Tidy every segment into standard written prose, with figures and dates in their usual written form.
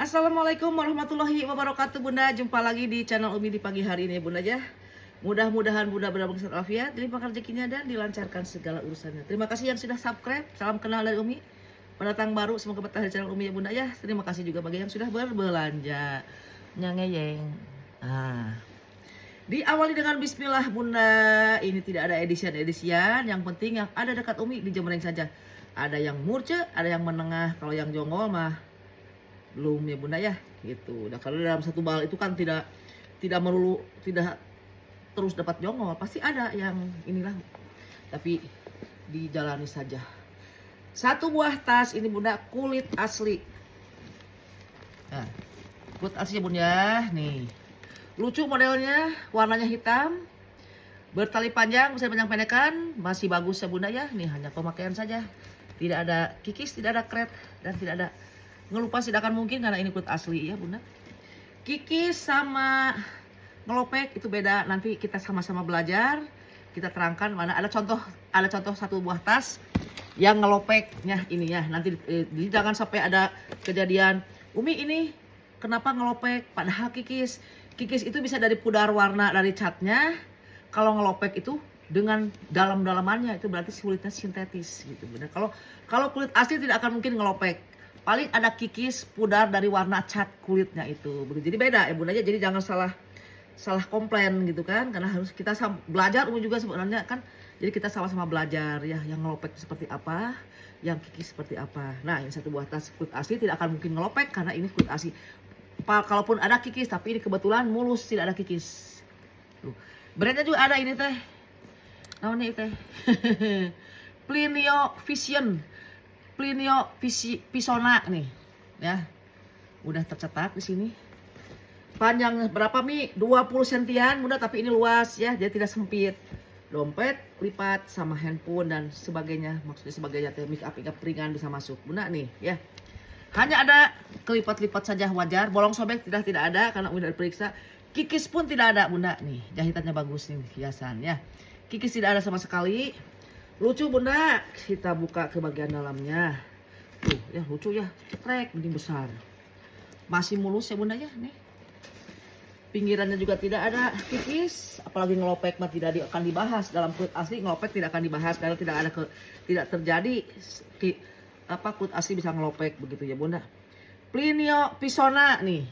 Assalamualaikum warahmatullahi wabarakatuh Bunda. Jumpa lagi di channel Umi di pagi hari ini ya Bunda ya. Mudah-mudahan Bunda benar-benar sehat walafiat, dilimpahkan rezekinya dan dilancarkan segala urusannya. Terima kasih yang sudah subscribe. Salam kenal dari Umi. Pendatang baru semoga betah di channel Umi ya Bunda ya. Terima kasih juga bagi yang sudah berbelanja. Nyangeyeng. Diawali dengan bismillah Bunda. Ini tidak ada edisian. Yang penting yang ada dekat Umi dijembreng saja. Ada yang murce, ada yang menengah. Kalau yang jongol mah belum ya Bunda ya, gitu. Nah, karena dalam satu bal itu kan tidak melulu tidak terus dapat jongol, pasti ada yang inilah, tapi dijalani saja. Satu buah tas ini Bunda, kulit asli. Nah, kulit asli ya Bunda, nih lucu modelnya, warnanya hitam, bertali panjang, bisa panjang pendekan, masih bagus ya Bunda ya. Nih hanya pemakaian saja, tidak ada kikis, tidak ada kret, dan tidak ada ngelupas, tidak akan mungkin karena ini kulit asli ya Bunda. Kikis sama ngelopek itu beda, nanti kita sama-sama belajar, kita terangkan mana ada contoh satu buah tas yang ngelopeknya ini ya. Nanti jangan sampai ada kejadian Umi ini kenapa ngelopek padahal kikis itu bisa dari pudar warna dari catnya. Kalau ngelopek itu dengan dalam-dalamannya itu berarti kulitnya sintetis gitu Bunda. Kalau kulit asli tidak akan mungkin ngelopek. Paling ada kikis pudar dari warna cat kulitnya itu. Jadi beda ya Bunda. Jadi jangan salah komplain gitu kan. Karena harus kita belajar Umi juga sebenarnya kan. Jadi kita sama-sama belajar ya. Yang ngelopek seperti apa, yang kikis seperti apa. Nah ini satu buah tas kulit asli tidak akan mungkin ngelopek karena ini kulit asli. Kalaupun ada kikis tapi ini kebetulan mulus tidak ada kikis. Brandnya juga ada ini teh. Namanya itu teh. Plinio Vision. Plinio Pisona nih, ya, udah tercetak di sini. Panjang berapa Mi? 20 sentian, Bunda, tapi ini luas ya, jadi tidak sempit. Dompet, lipat, sama handphone dan sebagainya, maksudnya sebagainya teh make up ringan bisa masuk, Bunda nih, ya. Hanya ada kelipat-lipat saja wajar, bolong sobek tidak ada karena udah diperiksa. Kikis pun tidak ada, Bunda, nih, jahitannya bagus nih, hiasan ya. Kikis tidak ada sama sekali. Lucu Bunda, kita buka ke bagian dalamnya. Tuh ya lucu ya, cekrek ini besar. Masih mulus ya Bunda ya nih. Pinggirannya juga tidak ada kikis, apalagi ngelopek mah tidak akan dibahas. Dalam kulit asli ngelopek tidak akan dibahas karena tidak terjadi kulit asli bisa ngelopek begitu ya Bunda. Plinio Pisona nih.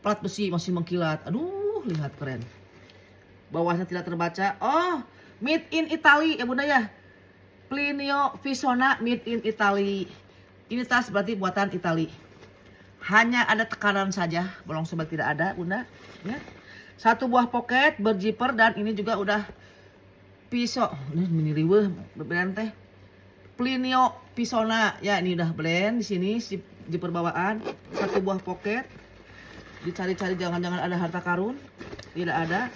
Plat besi masih mengkilat. Aduh, lihat keren. Bawahnya tidak terbaca. Oh, made in Italy ya Bunda ya. Plinio Pisona made in Italy. Ini tas berarti buatan Italy. Hanya ada tekanan saja, bolong sobek tidak ada Bunda ya. Satu buah pocket berziper dan ini juga udah pisau. Ini mini riweuh brand teh. Plinio Pisona ya, ini udah blend di sini di perbawaan. Satu buah pocket. Dicari-cari jangan-jangan ada harta karun. Tidak ada.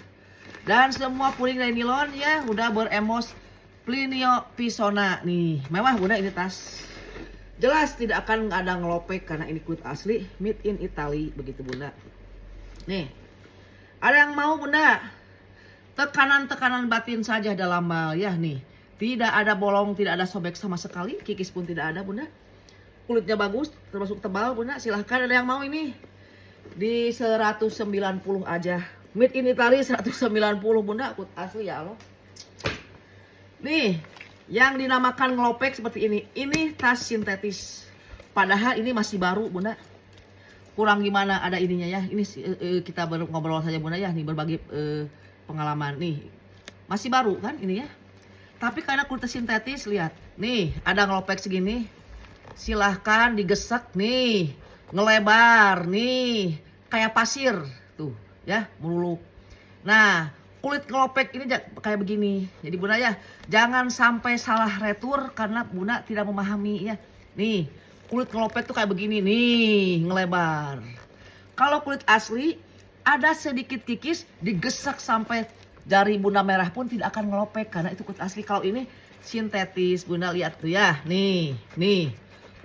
Dan semua puling dari nilon ya, udah beremos Plinio Pisona nih. Mewah Bunda ini tas. Jelas tidak akan ada ngelopek karena ini kulit asli made in Italy begitu Bunda. Nih. Ada yang mau Bunda? Tekanan batin saja dalam bal ya nih. Tidak ada bolong, tidak ada sobek sama sekali. Kikis pun tidak ada Bunda. Kulitnya bagus, termasuk tebal Bunda. Silahkan ada yang mau ini. Di 190 aja. Made in Italy 190 Bunda, kulit asli ya Allah. Nih, yang dinamakan ngelopek seperti ini. Ini tas sintetis. Padahal ini masih baru Bunda. Kurang gimana ada ininya ya. Ini kita baru ngobrol saja Bunda ya. Nih berbagi pengalaman. Nih, masih baru kan ini ya. Tapi karena kulit sintetis lihat. Nih, ada ngelopek segini. Silahkan digesek nih. Ngelebar nih. Kayak pasir. Tuh ya, melulu. Nah, kulit ngelopek ini kayak begini. Jadi Bunda ya, jangan sampai salah retur karena Bunda tidak memahami ya. Nih, kulit ngelopek tuh kayak begini nih, ngelebar. Kalau kulit asli ada sedikit kikis, digesek sampai jari Bunda merah pun tidak akan ngelopek karena itu kulit asli. Kalau ini sintetis, Bunda lihat tuh ya. Nih.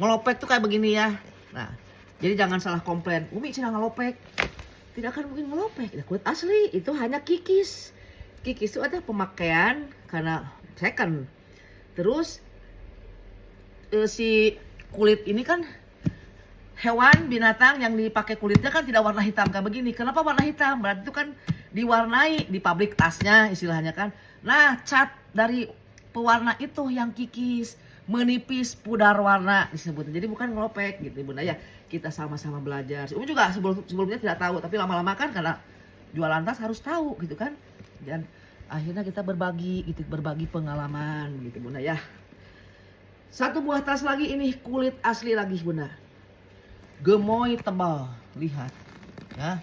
Ngelopek tuh kayak begini ya. Nah, jadi jangan salah komplain. Umi cina ngelopek. Tidak akan mungkin ngelopek. Kulit asli itu hanya kikis. Kikis itu ada pemakaian karena second. Terus si kulit ini kan hewan binatang yang dipakai kulitnya kan tidak warna hitam kayak begini. Kenapa warna hitam? Berarti itu kan diwarnai di pabrik tasnya istilahnya kan. Nah, cat dari pewarna itu yang kikis, menipis, pudar warna disebutnya. Jadi bukan ngelopek gitu Bunda ya. Kita sama-sama belajar. Umi juga sebelumnya tidak tahu, tapi lama-lama kan karena jualan tas harus tahu gitu kan. Dan akhirnya kita berbagi gitu, berbagi pengalaman gitu Bunda ya. Satu buah tas lagi ini kulit asli lagi Bunda. Gemoy tebal, lihat ya.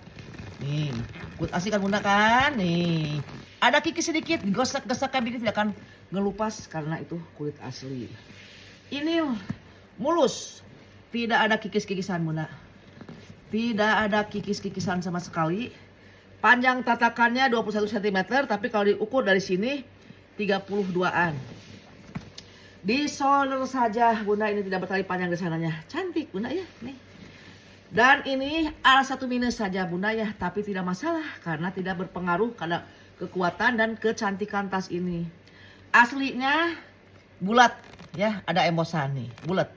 Nih, kulit asli kan Bunda kan? Nih. Ada kikis sedikit, digosok-gosok kayak begini tidak akan ngelupas karena itu kulit asli. Ini mulus. Tidak ada kikis-kikisan Bunda. Tidak ada kikis-kikisan sama sekali. Panjang tatakannya 21 cm, tapi kalau diukur dari sini 32-an. Di shoulder saja Bunda, ini tidak bertali panjang di sananya. Cantik Bunda ya, nih. Dan ini ada satu minus saja Bunda ya, tapi tidak masalah karena tidak berpengaruh karena kekuatan dan kecantikan tas ini. Aslinya bulat ya, ada embosan nih, bulat.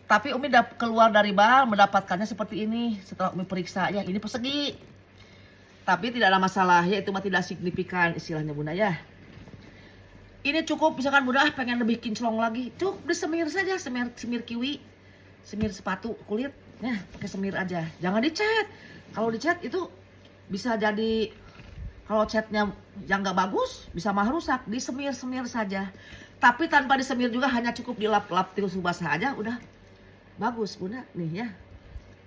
Tapi Umi keluar dari bal mendapatkannya seperti ini setelah Umi periksa ya, ini persegi. Tapi tidak ada masalah ya, itu mah tidak signifikan istilahnya Bunda ya. Ini cukup, misalkan Bunda pengen lebih kinclong lagi, cukup disemir saja, semir kiwi, semir sepatu kulit, ya pakai semir aja, jangan dicat. Kalau dicat itu bisa jadi, kalau catnya yang nggak bagus bisa mah rusak, disemir-semir saja. Tapi tanpa disemir juga, hanya cukup dilap-lap tisu basah aja udah bagus Bunda nih ya.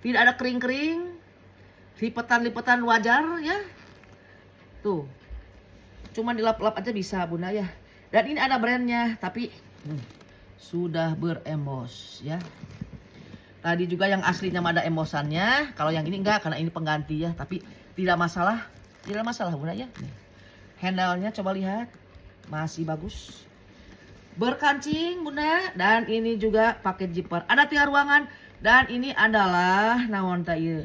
Tidak ada kering-kering, lipetan-lipetan wajar ya. Tuh, cuma dilap-lap aja bisa Bunda ya. Dan ini ada brandnya, tapi sudah berembos ya. Tadi juga yang aslinya ada embosannya, kalau yang ini enggak karena ini pengganti ya. Tapi tidak masalah Bunda ya. Nih. Handle-nya coba lihat, masih bagus. Berkancing Bunda, dan ini juga pakai zipper. Ada 3 ruangan, dan ini adalah naon teh ieu.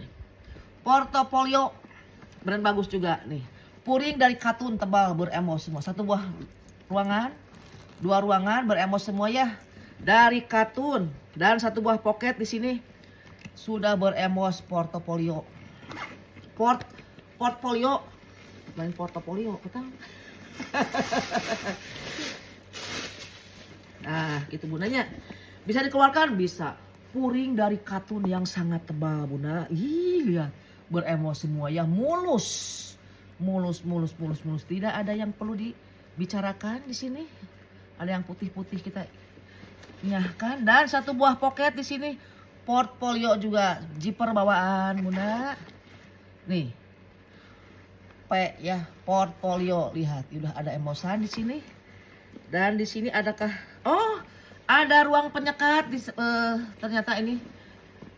Portofolio, brand bagus juga nih. Puring dari katun tebal berembos semua. Satu buah ruangan, 2 ruangan berembos semua ya, dari katun. Dan satu buah pocket di sini sudah berembos portofolio. Portfolio, lain portofolio, ketang. Nah, gitu Bundanya. Bisa dikeluarkan, bisa. Puring dari katun yang sangat tebal Bunda. Ih, lihat, berembos semua ya, mulus. Tidak ada yang perlu dibicarakan di sini. Ada yang putih-putih kita nyahkan. Dan satu buah pocket di sini, portfolio juga, zipper bawaan Bunda. Nih, ya, portfolio, lihat, udah ada embosan di sini. Dan di sini adakah? Oh, ada ruang penyekat. Ternyata ini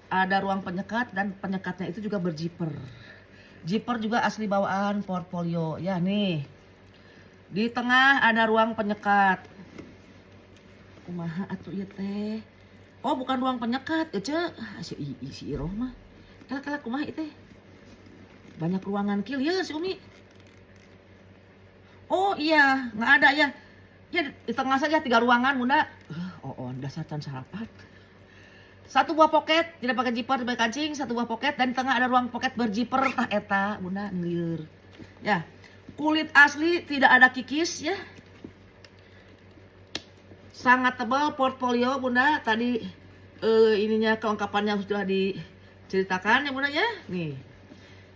ada ruang penyekat, dan penyekatnya itu juga berzipper. Zipper juga asli bawaan portfolio ya nih. Di tengah ada ruang penyekat. Kumaha atuh ieu teh? Oh, bukan ruang penyekat, ece. Si Iroh mah. Kala kumaha ieu teh? Banyak ruangan kieu ya si Umi. Oh iya, nggak ada ya. Ya di tengah saja 3 ruangan Bunda. Dasar can sarapan. Satu buah pocket, tidak pakai zipper, tidak pakai kancing. Satu buah pocket, dan di tengah ada ruang pocket berzipper. Tah eta Bunda ngelieur. Ya, kulit asli, tidak ada kikis ya. Sangat tebal portfolio Bunda. Tadi ininya kelengkapannya sudah diceritakan ya Bunda ya. Nih,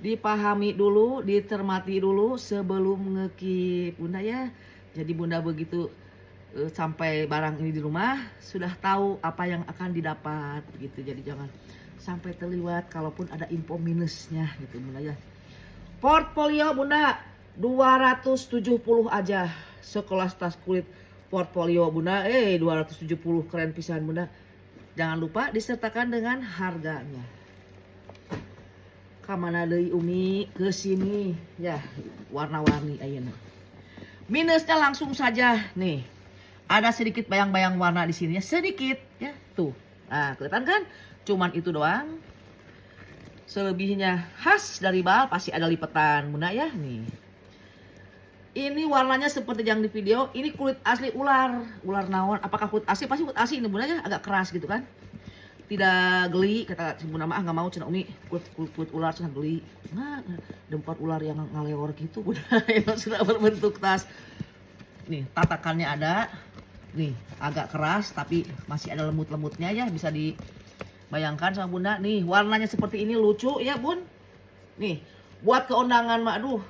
dipahami dulu, dicermati dulu sebelum ngekip Bunda ya. Jadi Bunda begitu sampai barang ini di rumah sudah tahu apa yang akan didapat gitu. Jadi jangan sampai terliwat kalaupun ada info minusnya gitu Bunda ya. Portfolio Bunda 270 aja sekelas tas kulit portfolio Bunda. 270 keren pisan Bunda. Jangan lupa disertakan dengan harganya. Kamana deui Umi? Ke sini ya, warna-warni ayeuna. Minusnya langsung saja nih. Ada sedikit bayang-bayang warna di sini ya, sedikit ya. Tuh. Nah, kelihatan kan? Cuman itu doang. Selebihnya khas dari bal pasti ada lipetan Bunda ya nih. Ini warnanya seperti yang di video. Ini kulit asli ular naon. Apakah kulit asli? Pasti kulit asli ini Bunda ya, agak keras gitu kan. tidak geli, kata si Bunda mah nggak mau cenah Umi kulit ular cenah geli. Nah, dempat ular yang ngalewor gitu Bunda itu sudah berbentuk tas. Nih tatakannya ada, nih agak keras tapi masih ada lembut-lembutnya ya, bisa dibayangkan sama Bunda. Nih warnanya seperti ini lucu ya Bun. Nih buat keundangan mah, aduh.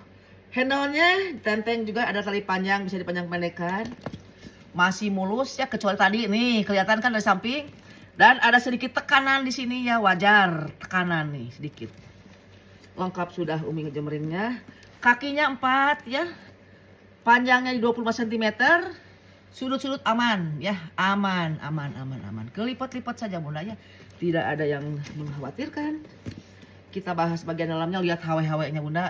Handle-nya tenteng juga, ada tali panjang bisa dipanjang pendekkan. Masih mulus ya, kecuali tadi nih kelihatan kan dari samping. Dan ada sedikit tekanan di sini ya, wajar tekanan nih sedikit. Lengkap sudah Umi ngejemerinnya. Kakinya 4 ya. Panjangnya 25 cm. Sudut-sudut aman ya, aman. Kelipat-lipat saja Bunda ya. Tidak ada yang mengkhawatirkan. Kita bahas bagian dalamnya, lihat hawe-hawenya Bunda.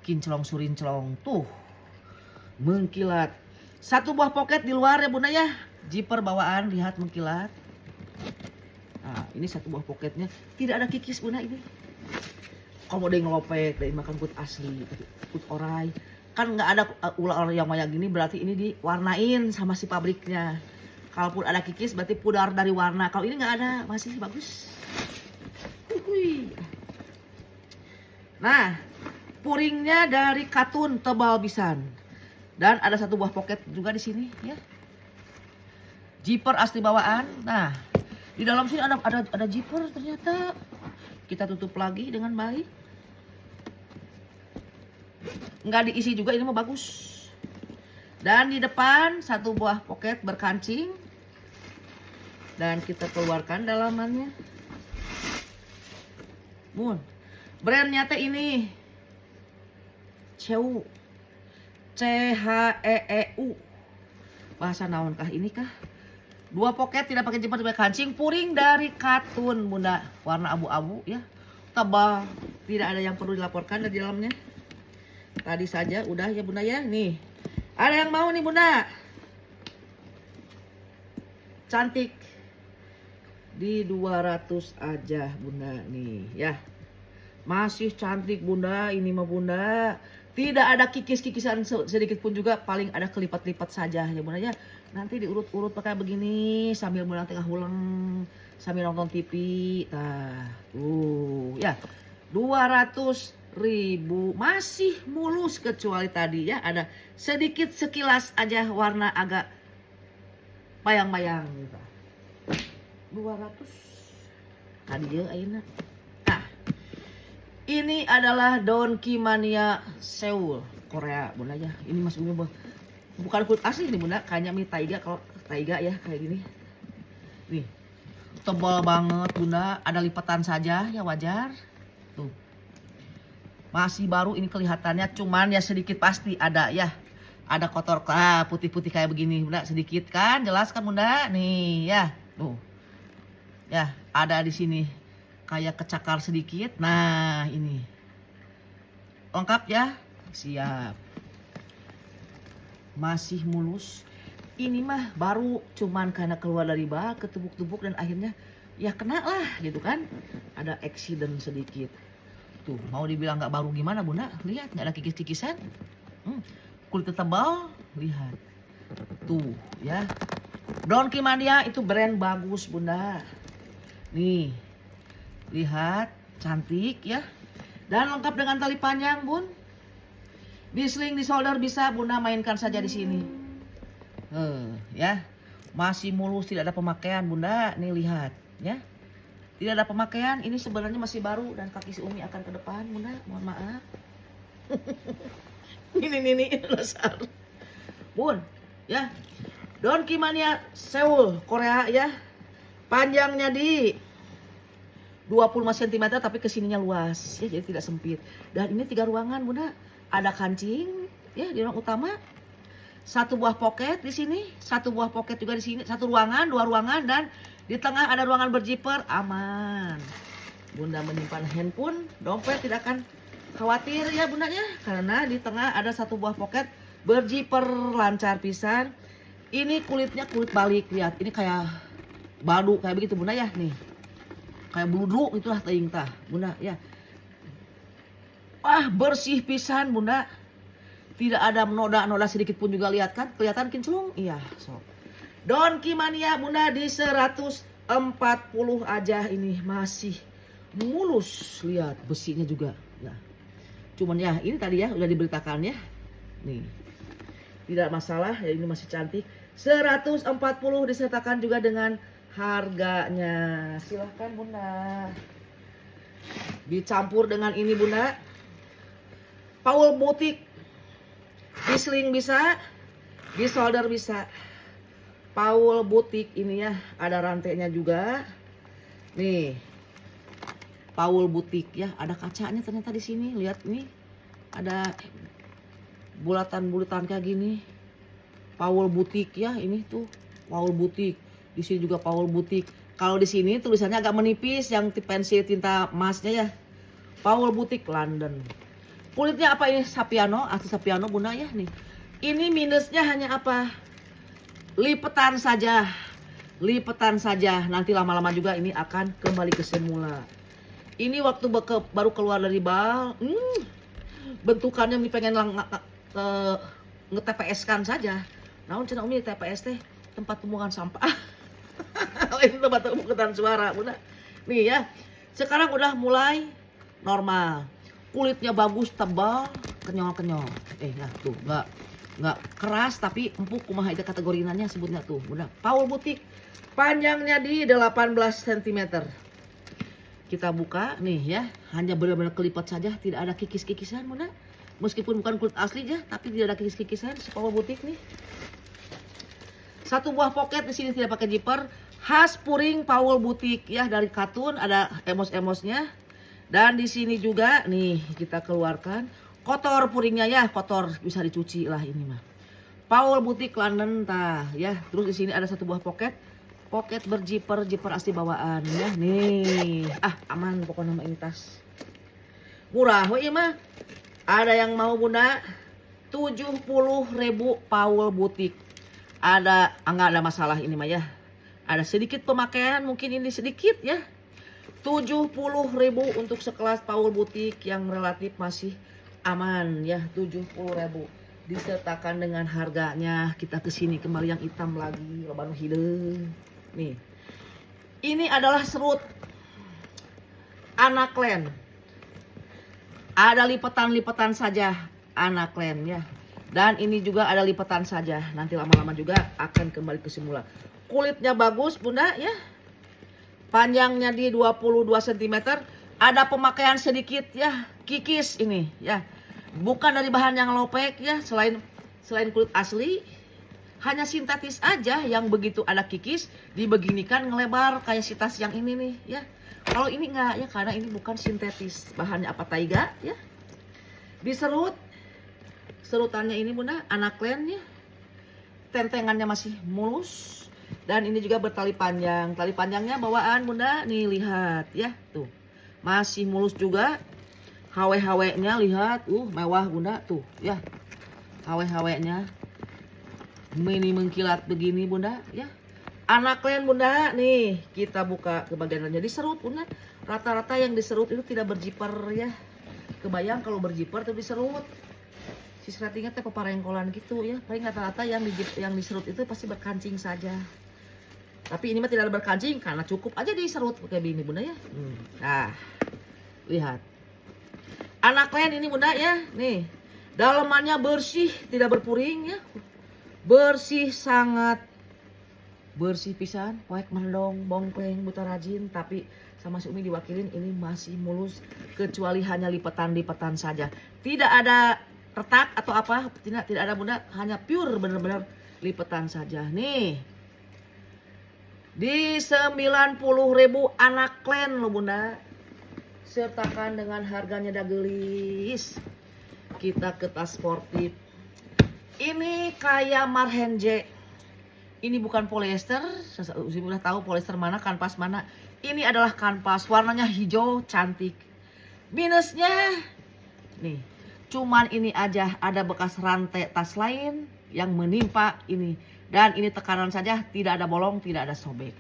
Kinclong surinclong tuh. Mengkilat. Satu buah poket di luar ya Bunda ya. Zipper bawaan, lihat mengkilat. Nah, ini satu buah poketnya. Tidak ada kikis Bunda ini. Kalau mau ngelopek, dari makan kulit asli, kulit orai. Kan nggak ada ular yang kayak gini, berarti ini diwarnain sama si pabriknya. Kalaupun ada kikis, berarti pudar dari warna. Kalau ini nggak ada, masih bagus. Nah, puringnya dari katun tebal pisan. Dan ada satu buah poket juga di sini ya. Zipper asli bawaan. Nah, di dalam sini ada zipper ternyata. Kita tutup lagi dengan baik. Nggak diisi juga, ini mah bagus. Dan di depan satu buah poket berkancing. Dan kita keluarkan dalamannya. Bun, brandnya teh ini CHEEU. CHEEU. Bahasa naonkah ini kah? Dua poket tidak pakai zipper, tidak pakai kancing, puring dari katun Bunda, warna abu-abu ya, tebal, tidak ada yang perlu dilaporkan di dalamnya. Tadi saja udah ya Bunda ya. Nih, ada yang mau nih Bunda? Cantik. Di 200 aja Bunda nih ya. Masih cantik Bunda, ini mah Bunda. Tidak ada kikis-kikisan sedikit pun juga, paling ada kelipat-lipat saja ya Bunda ya. Nanti diurut-urut pakai begini sambil Bunda tengah ulang sambil nonton TV. Nah, ya. 200.000 masih mulus, kecuali tadi ya ada sedikit sekilas aja warna agak bayang-bayang gitu. 200 tadi ya ayeuna. Nah, ini adalah Donkey Mania Seoul Korea Bunda ya. Ini Mas Umi bukan kulit asli nih Bunda, kayaknya mi taiga, kalau taiga ya kayak gini. Nih, tebal banget Bunda, ada lipatan saja ya, wajar. Tuh. Masih baru ini kelihatannya, cuman ya sedikit pasti ada ya. Ada kotor putih-putih kayak begini Bunda, sedikit kan, jelas kan Bunda? Nih ya, tuh. Ya, ada di sini kayak kecakar sedikit. Nah, ini. Lengkap ya? Siap. Masih mulus. Ini mah baru cuman karena keluar dari bak, ketubuk-tubuk dan akhirnya ya kena lah gitu kan. Ada accident sedikit. Tuh, mau dibilang nggak baru gimana Bunda? Lihat, nggak ada kikis-kikisan. Kulit tebal, lihat. Tuh, ya. Donkey Mania itu brand bagus Bunda. Nih, lihat, cantik ya. Dan lengkap dengan tali panjang Bun. Di sling, di solder bisa Bunda mainkan saja di sini. Ya, masih mulus, tidak ada pemakaian Bunda. Nih lihat, ya. Tidak ada pemakaian. Ini sebenarnya masih baru dan kaki si Umi akan ke depan Bunda. Mohon maaf. Ini besar. Bun, ya. Donkey Mania Seoul Korea ya. Panjangnya di 25 cm tapi kesininya luas ya, jadi tidak sempit. Dan ini 3 ruangan Bunda. Ada kancing ya di ruang utama. 1 buah poket di sini, 1 buah poket juga di sini. 1 ruangan, 2 ruangan, dan di tengah ada ruangan berzipper, aman. Bunda menyimpan handphone, dompet tidak akan khawatir ya Bunda ya, karena di tengah ada 1 buah poket berzipper, lancar pisan. Ini kulitnya kulit balik, lihat. Ini kayak badu kayak begitu Bunda ya, nih. Kayak bludruk itulah teuing tah Bunda ya. Wah, bersih pisan Bunda. Tidak ada noda-noda sedikit pun juga, lihat kan? Kelihatan kinclong? Iya, so. Donkey Mania Bunda di 140 aja ini masih mulus. Lihat besinya juga ya. Cuman ya ini tadi ya udah diberitakan ya. Nih. Tidak masalah ya, ini masih cantik. 140 disertakan juga dengan harganya. Silahkan Bunda. Dicampur dengan ini Bunda. Paul Boutique. Di sling bisa, di solder bisa. Paul Boutique ini ya, ada rantainya juga. Nih. Paul Boutique ya, ada kacanya ternyata di sini. Lihat nih. Ada bulatan-bulatan kayak gini. Paul Boutique ya, ini tuh Paul Boutique. Di sini juga Paul Boutique. Kalau di sini tulisannya agak menipis yang pensil tinta emasnya ya. Paul Boutique London. Kulitnya apa ini? Sapiano, asli Sapiano Bunda ya nih. Ini minusnya hanya apa? Lipetan saja. Lipetan saja. Nanti lama-lama juga ini akan kembali ke semula. Ini waktu baru keluar dari bal, bentukannya pengen nge-TPS-kan saja. Namun cenah umi TPS teh tempat pembuangan sampah. Ini tempat pemungutan suara Bunda. Nih ya. Sekarang udah mulai normal. Kulitnya bagus, tebal, kenyal-kenyal. Nah tuh nggak keras tapi empuk kumaha itu kategorinanya sebutnya tuh. Bunda. Paul Boutique. Panjangnya di 18 cm. Kita buka nih ya, hanya benar-benar kelipat saja, tidak ada kikis-kikisan Bunda. Meskipun bukan kulit asli ya, tapi tidak ada kikis-kikisan si Paul Boutique nih. Satu buah pocket di sini tidak pakai zipper, khas puring Paul Boutique ya, dari katun ada emos-emosnya. Dan di sini juga nih kita keluarkan kotor puringnya ya, kotor bisa dicuci lah ini mah. Paul Boutique London tah ya. Terus di sini ada satu buah pocket. Pocket berjiper, jiper asli bawaan ya. Nih, aman pokoknya nama ini tas. Murah we mah. Ada yang mau Bunda? 70.000 Paul Boutique. Enggak ada masalah ini mah ya. Ada sedikit pemakaian, mungkin ini sedikit ya. 70.000 untuk sekelas Paul Boutique yang relatif masih aman ya. 70.000 disertakan dengan harganya. Kita kesini kembali yang hitam lagi, loban hideung. Nih, ini adalah serut Anaklen. Ada lipetan-lipetan saja Anaklen ya. Dan ini juga ada lipetan saja. Nanti lama-lama juga akan kembali ke semula. Kulitnya bagus Bunda ya. Panjangnya di 22 cm. Ada pemakaian sedikit ya. Kikis ini ya. Bukan dari bahan yang lopek ya. Selain kulit asli. Hanya sintetis aja yang begitu ada kikis. Dibeginikan ngelebar kayak si tas yang ini nih ya. Kalau ini enggak ya. Karena ini bukan sintetis. Bahannya apa taiga ya. Diserut. Serutannya ini Bunda. Anaklen ya. Tentengannya masih mulus. Dan ini juga bertali panjang. Tali panjangnya bawaan Bunda. Nih lihat ya. Tuh. Masih mulus juga. Hawe-hawenya lihat. Mewah Bunda. Tuh ya. Hawe-hawenya. Mini mengkilat begini Bunda ya. Anaklen Bunda. Nih kita buka ke bagian lainnya. Diserut Bunda. Rata-rata yang diserut itu tidak berjiper ya. Kebayang kalau berjiper tuh diserut. Si resletingnya teh peparengkolan gitu ya. Paling rata-rata yang diserut itu pasti berkancing saja. Tapi ini mah tidak ada berkancing karena cukup aja diserut kayak gini Bunda ya. Nah, lihat. Anaklen ini Bunda ya. Nih, dalamannya bersih, tidak berpuring ya. Bersih sangat. Bersih pisan, poek mendong, bongkleng, buta rajin. Tapi sama si Umi diwakilin ini masih mulus. Kecuali hanya lipetan-lipetan saja. Tidak ada retak atau apa, tidak ada Bunda, hanya pure bener-bener lipetan saja. Nih, di 90.000 Anaklen loh Bunda, sertakan dengan harganya dagelis. Kita ke tas sportif. Ini kayak Marhenje. Ini bukan polyester, udah tahu polyester mana, kanvas mana. Ini adalah kanvas, warnanya hijau cantik. Minusnya nih, cuman ini aja ada bekas rantai tas lain yang menimpa ini. Dan ini tekanan saja, tidak ada bolong, tidak ada sobek.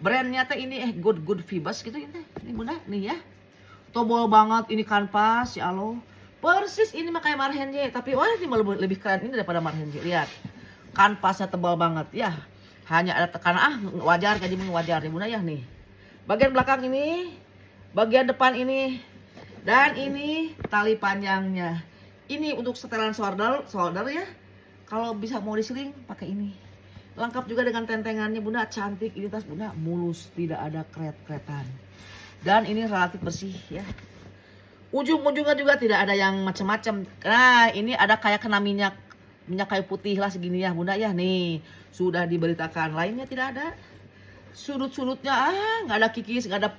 Brandnya teh ini good Fibers gitu ini. Ini Bunda nih ya. Tebal banget ini kanvas ya Allah. Persis ini mah kayak Marhenje, tapi wah ini lebih keren ini daripada Marhenje. Lihat. Kanvasnya tebal banget ya. Hanya ada tekanan, wajar, jadi wajar ya bunda ya nih. Bagian belakang ini, bagian depan ini, dan ini tali panjangnya. Ini untuk setelan solder ya. Kalau bisa mau diseling pakai ini. Lengkap juga dengan tentengannya bunda, cantik. Ini tas bunda mulus, tidak ada kret-kretan. Dan ini relatif bersih ya. Ujung-ujungnya juga tidak ada yang macam-macam. Nah ini ada kayak kena minyak kayu putih lah segini ya bunda ya. Nih sudah diberitakan, lainnya tidak ada. Sudut-sudutnya nggak ada kikis, nggak ada.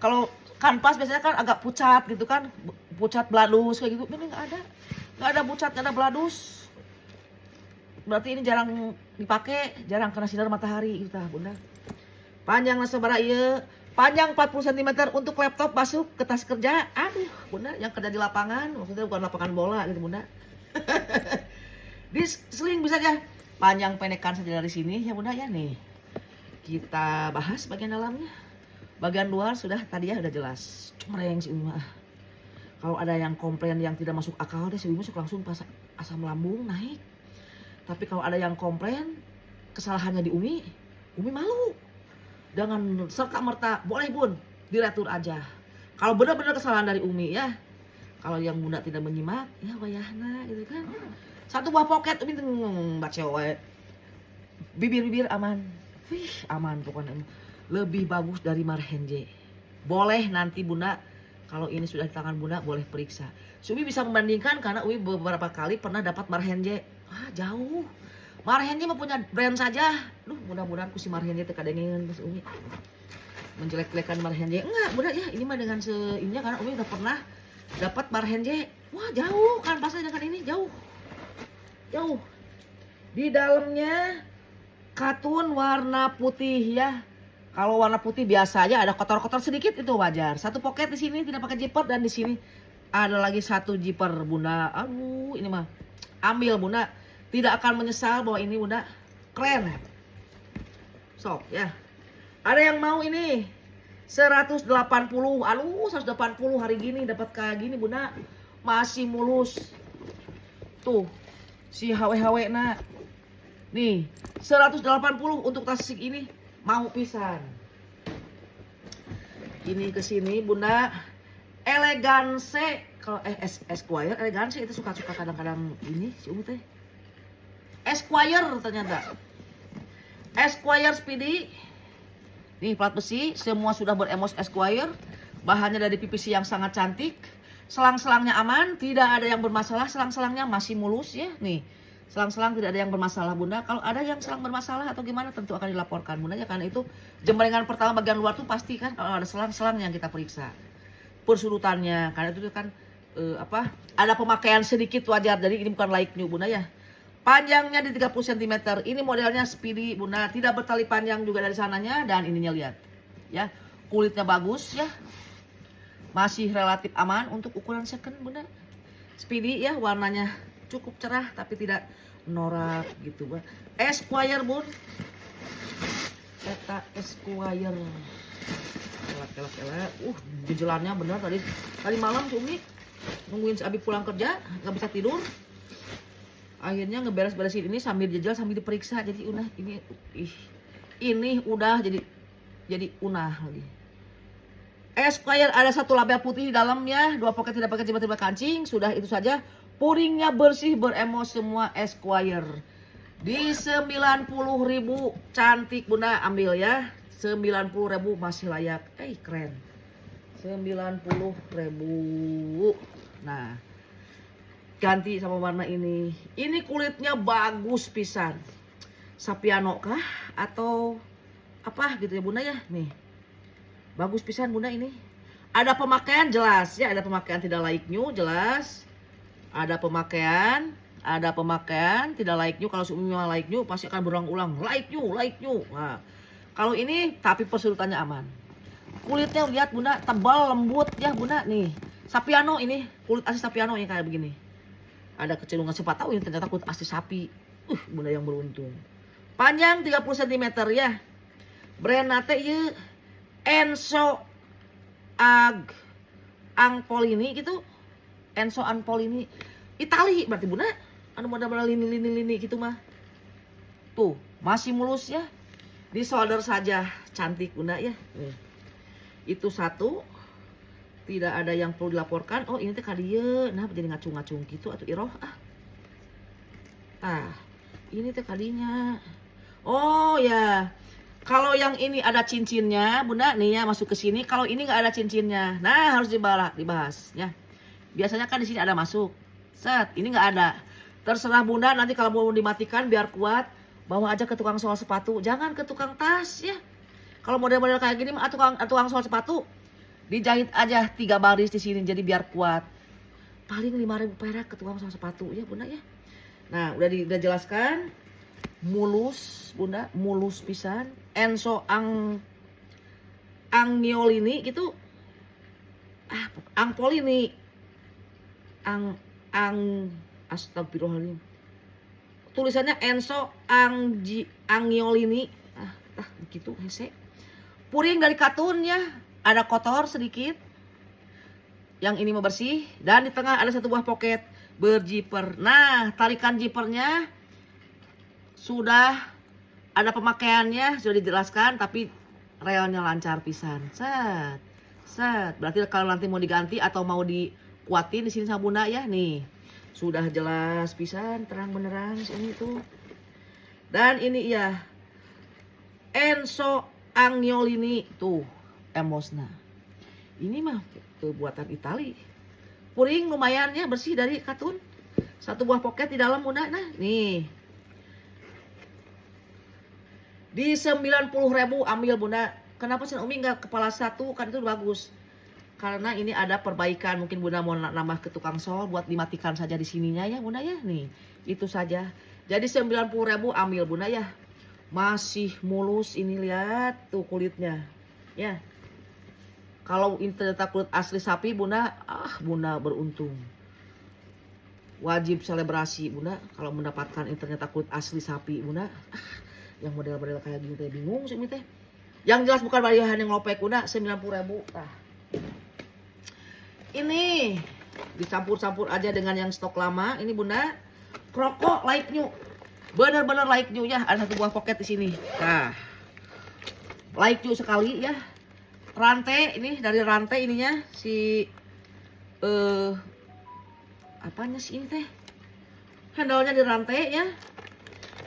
Kalau kanvas biasanya kan agak pucat gitu kan, pucat bladus kayak gitu. Ini nggak ada pucat, nggak ada bladus. Berarti ini jarang dipakai, jarang kena sinar matahari gitu bunda. Panjangnya sabaraha ieu? Panjang 40 cm untuk laptop masuk ke tas kerja. Aduh bunda, yang kerja di lapangan, maksudnya bukan lapangan bola gitu bunda. Diseling bisa aja. Panjang pendekan saja dari sini ya bunda ya nih. Kita bahas bagian dalamnya. Bagian luar sudah tadi ya udah jelas. Cemreng si Umi mah. Kalau ada yang komplain yang tidak masuk akal deh, si Umi langsung pas asam lambung naik. Tapi kalau ada yang komplain kesalahannya di Umi malu. Jangan serta-merta, boleh bun, diretur aja. Kalau benar-benar kesalahan dari Umi ya. Kalau yang bunda tidak menyimak, ya wayahna gitu kan. Satu buah poket, Umi baca wae. Bibir-bibir aman. Wih, aman pokoknya. Lebih bagus dari Marhenje. Boleh nanti bunda, kalau ini sudah di tangan bunda, boleh periksa. Umi bisa membandingkan karena Umi beberapa kali pernah dapat Marhenje. Wah jauh. Marhenje mah punya brand saja. Duh mudah-mudahan ku si Marhenje teh kadengeun Mas Umi. Menjelek-jelekan Marhenje. Enggak, bunda ya, ini mah dengan seinnya karena Umi udah pernah dapat Marhenje. Wah, jauh kan pasnya dengan ini jauh. Jauh. Di dalamnya katun warna putih ya. Kalau warna putih biasa aja ada kotor-kotor sedikit itu wajar. Satu pocket di sini tidak pakai zipper dan di sini ada lagi satu zipper bunda. Aduh, ini mah ambil bunda. Tidak akan menyesal bahwa ini bunda keren. Sok ya. Ada yang mau ini 180. Aduh 180 hari gini dapat kayak gini bunda. Masih mulus. Tuh si HW na. Nih 180 untuk tasik ini mau pisan. Ini ke sini bunda. Elegance. Kalau Esquire Elegance itu suka-suka kadang-kadang ini si Umi teh. Esquire ternyata. Esquire Speedy. Nih plat besi, semua sudah beremos Esquire. Bahannya dari PVC yang sangat cantik. Selang-selangnya aman, tidak ada yang bermasalah. Selang-selangnya masih mulus ya. Nih, selang-selang tidak ada yang bermasalah bunda. Kalau ada yang selang bermasalah atau gimana tentu akan dilaporkan bunda ya. Karena itu jembrengan pertama bagian luar tuh pasti kan kalau ada selang-selang yang kita periksa. Persudutannya, karena itu kan ada pemakaian sedikit wajar. Jadi ini bukan like new bunda ya. Panjangnya di 30 cm. Ini modelnya Speedy bunda. Tidak bertali panjang juga dari sananya. Dan ininya lihat. Ya. Kulitnya bagus ya. Masih relatif aman untuk ukuran second bunda. Speedy ya. Warnanya cukup cerah. Tapi tidak norak gitu bunda. Esquire bun. Eta Esquire. Elak. Jejelannya bener tadi malam si Umi. Nungguin si Abi pulang kerja. Gak bisa tidur. Akhirnya ngeberes-beresin ini sambil jejel sambil diperiksa. Jadi ini udah jadi unah lagi. Esquire ada satu label putih di dalamnya, 2 poket tidak pakai tiba-tiba kancing. Sudah itu saja. Puringnya bersih beremos semua Esquire. Di 90.000 cantik bunda, ambil ya. 90.000 masih layak. Keren. 90.000. Nah, ganti sama warna ini. Ini kulitnya bagus pisan. Sapiano kah atau apa gitu ya bunda ya. Nih. Bagus pisan bunda ini. Ada pemakaian jelas ya, ada pemakaian tidak like new jelas. Ada pemakaian tidak like new. Kalau semua like new pasti akan berulang-ulang. Like new. Nah, kalau ini tapi persudutannya aman. Kulitnya lihat bunda tebal lembut ya bunda nih. Sapiano ini kulit asli Sapiano ini kayak begini. Ada kecenderungan siapa tahu ini ternyata kulit asli sapi. Bunda yang beruntung. Panjang 30 cm ya. Brand nate ieu Enso Angpolini gitu. Enso Angpolini. Itali berarti bunda. Anu model-model lini gitu mah. Tuh, masih mulus ya. Di solder saja cantik bunda ya. Nih. Itu satu, tidak ada yang perlu dilaporkan. Oh ini teh kadieu, nah jadi ngacung-ngacung gitu atau iroh ah. Ah, ini teh kadinya. Oh ya, kalau yang ini ada cincinnya, bunda nih ya masuk ke sini. Kalau ini nggak ada cincinnya, nah harus dibahas ya. Biasanya kan di sini ada masuk. Set, ini nggak ada. Terserah bunda nanti kalau mau dimatikan biar kuat, bawa aja ke tukang sol sepatu. Jangan ke tukang tas ya. Kalau model-model kayak gini mah tukang sol sepatu dijahit aja 3 baris di sini jadi biar kuat. Paling 5.000 perak ke tukang sol sepatu ya bunda ya. Nah udah jelaskan. Mulus bunda, mulus pisan. Enso Angiolini gitu. Angpolini. Astagfirullahaladzim. Tulisannya Enso Angiolini. Begitu hese. Puring dari katunnya, ada kotor sedikit. Yang ini mau bersih dan di tengah ada satu buah poket berjiper. Nah, tarikan jipernya sudah ada pemakaiannya, sudah dijelaskan tapi relnya lancar pisan. Set. Berarti kalau nanti mau diganti atau mau dikuatin di sini sama bunda ya, nih. Sudah jelas pisan, terang benerang ini tuh. Dan ini ya Enso Angiolini tuh Emosna. Ini mah tuh buatan Itali. Puring lumayan ya, bersih dari katun. Satu buah poket di dalam bunda. Nah, nih. Di 90.000 ambil bunda. Kenapa sih Umi nggak kepala satu? Kan itu bagus. Karena ini ada perbaikan. Mungkin bunda mau nambah ke tukang sol buat dimatikan saja di sininya ya bunda ya. Nih itu saja. Jadi 90.000 ambil bunda ya. Masih mulus ini, lihat tuh kulitnya ya. Kalau ini ternyata kulit asli sapi bunda, bunda beruntung. Wajib selebrasi bunda kalau mendapatkan ini ternyata kulit asli sapi bunda. Yang model-model kayak gini teh bingung sih teh. Yang jelas bukan bagian yang ngopek bunda 90.000. Nah. Ini dicampur-campur aja dengan yang stok lama. Ini bunda, Kroko like new. Bener-bener like new ya. Ada satu buah poket di sini. Nah. Like new sekali ya. Rantai ini dari rantai ininya si apanya sih ini teh? Handle-nya di rantai ya.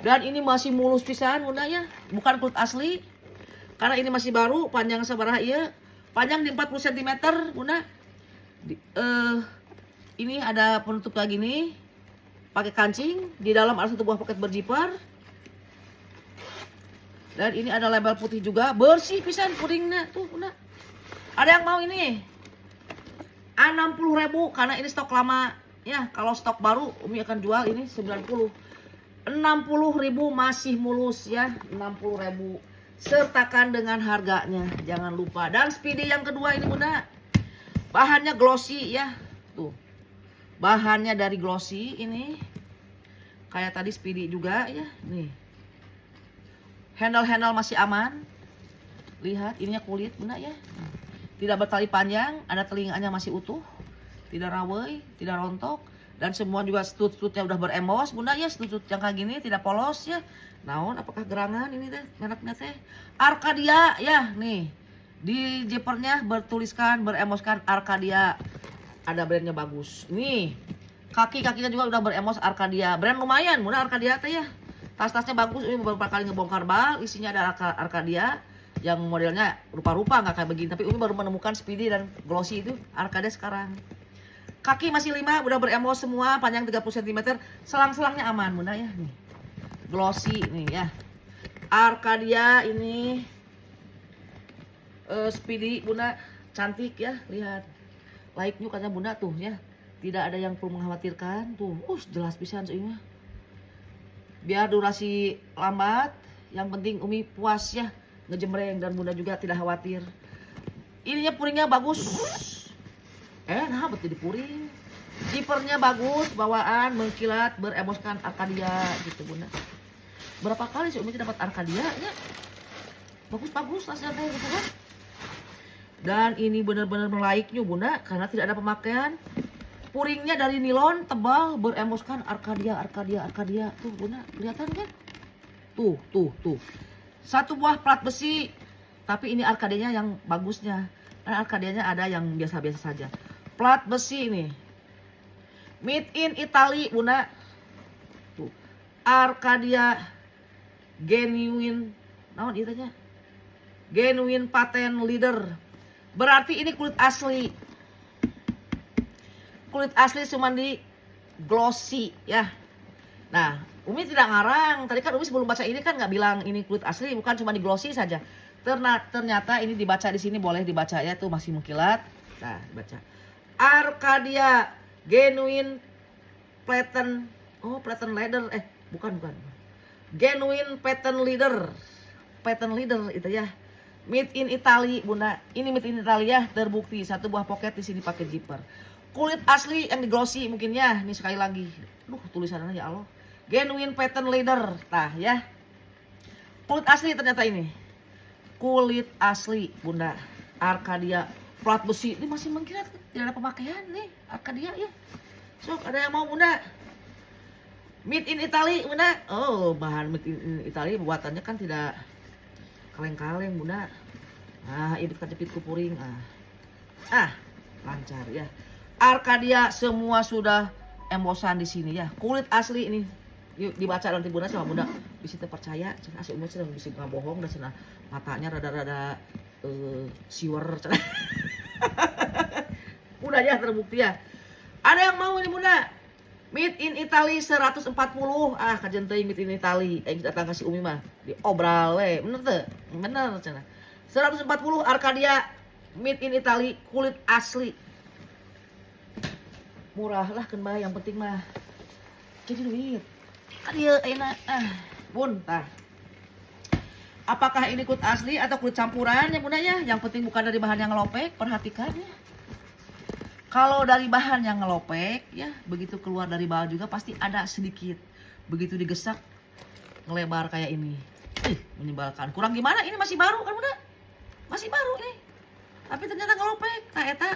Dan ini masih mulus pisan bunda ya. Bukan kulit asli. Karena ini masih baru, panjang sabaraha ieu. Panjang di 40 cm bunda. Ini ada penutup kayak gini. Pakai kancing, di dalam ada satu buah poket berjiper. Dan ini ada label putih juga, bersih pisan puringnya tuh bunda. Ada yang mau ini? 60.000 karena ini stok lama ya. Kalau stok baru Umi akan jual ini 90. 60.000 masih mulus ya, 60.000. Sertakan dengan harganya, jangan lupa. Dan Speedy yang kedua ini bunda, bahannya glossy ya, tuh. Bahannya dari glossy ini, kayak tadi Speedy juga ya, nih. Handle masih aman. Lihat, ininya kulit bunda ya. Tidak bertali panjang, ada telinganya masih utuh, tidak rawei, tidak rontok. Dan semua juga stut-stutnya udah berembos bunda ya. Stut-stut yang kayak gini tidak polos ya. Naon apakah gerangan ini teh mereknya teh Arcadia ya. Nih di jipernya bertuliskan beremboskan Arcadia. Ada brandnya bagus. Nih kaki-kakinya juga udah berembos Arcadia. Brand lumayan bunda Arcadia teh ya. Tas-tasnya bagus. Ini beberapa kali ngebongkar bal, isinya ada Arcadia yang modelnya rupa-rupa nggak kayak begini. Tapi Umi baru menemukan Speedy dan Glossy itu Arcadia sekarang. Kaki masih 5, udah berembos semua, panjang 30 cm. Selang-selangnya aman bunda ya. Nih. Glossy nih ya. Arcadia ini Speedy bunda, cantik ya, lihat. Like new katanya bunda tuh ya. Tidak ada yang perlu mengkhawatirkan tuh. Jelas pisan soalnya. Biar durasi lambat, yang penting Umi puas ya ngejemreng dan bunda juga tidak khawatir. Ininya puringnya bagus. Nah betul jadi puring. Jipernya bagus, bawaan mengkilat, beremboskan Arcadia gitu bunda. Berapa kali sih Umi dapat Arcadia ya? Bagus-bagus tasnya teh gitu kan. Dan ini benar-benar like new bunda karena tidak ada pemakaian. Puringnya dari nilon tebal, beremboskan Arcadia tuh bunda, kelihatan kan? Tuh. Satu buah plat besi. Tapi ini arkadenya yang bagusnya. Karena arkadenya ada yang biasa-biasa saja. Plat besi ini. Made in Italy, Bunda. Tuh. Arcadia genuine. Naon itanya? Genuine patent leather. Berarti ini kulit asli. Kulit asli cuma di glossy ya. Nah, Umi tidak ngarang. Tadi kan Umi sebelum baca ini kan nggak bilang ini kulit asli, bukan cuma di glossy saja. Ternyata ini dibaca di sini, boleh dibaca ya, tuh masih mengkilat. Nah, baca. Arcadia genuine patent, patent leather, bukan. Genuine patent leather. Patent leather itu ya. Made in Italy, Bunda. Ini made in Italy ya, terbukti. Satu buah pocket di sini pakai zipper. Kulit asli yang di glossy mungkin ya. Ini sekali lagi. Tulisannya ya Allah. Genuine patent leather. Nah ya. Kulit asli ternyata ini. Kulit asli, Bunda. Arcadia plat besi. Ini masih mengkilat. Tidak ada pemakaian nih. Arcadia ya. Sok ada yang mau, Bunda? Made in Italy, Bunda. Oh, bahan made in Italy buatannya kan tidak kaleng-kaleng, Bunda. Nah, ibit kejepit kupuring. Lancar ya. Arcadia semua sudah embosan di sini ya. Kulit asli ini. Yuk dibaca nanti Bunda sama Bunda. Bisa terpercaya. Cenah asli umur cenah bisa nggak bohong dan cenah matanya rada-rada siwer cenah. Udah ya terbukti ya. Ada yang mau ini Bunda? Made in Italy 140. Kajian teuing made in Italy. Kita datang kasih Umi mah. Diobral we. Bener teu? Bener cenah. 140 Arcadia made in Italy, kulit asli. Murah lah kan bah, yang penting mah jadi duit. Adieu enak. Bun, tah. Apakah ini kulit asli atau kulit campuran ya Bunda ya? Yang penting bukan dari bahan yang ngelopek, perhatikan ya. Kalau dari bahan yang ngelopek ya, begitu keluar dari bahan juga pasti ada sedikit. Begitu digesak ngelebar kayak ini. Menyebalkan. Kurang gimana? Ini masih baru kan Bunda? Masih baru nih. Tapi ternyata ngelopek. Nah eta.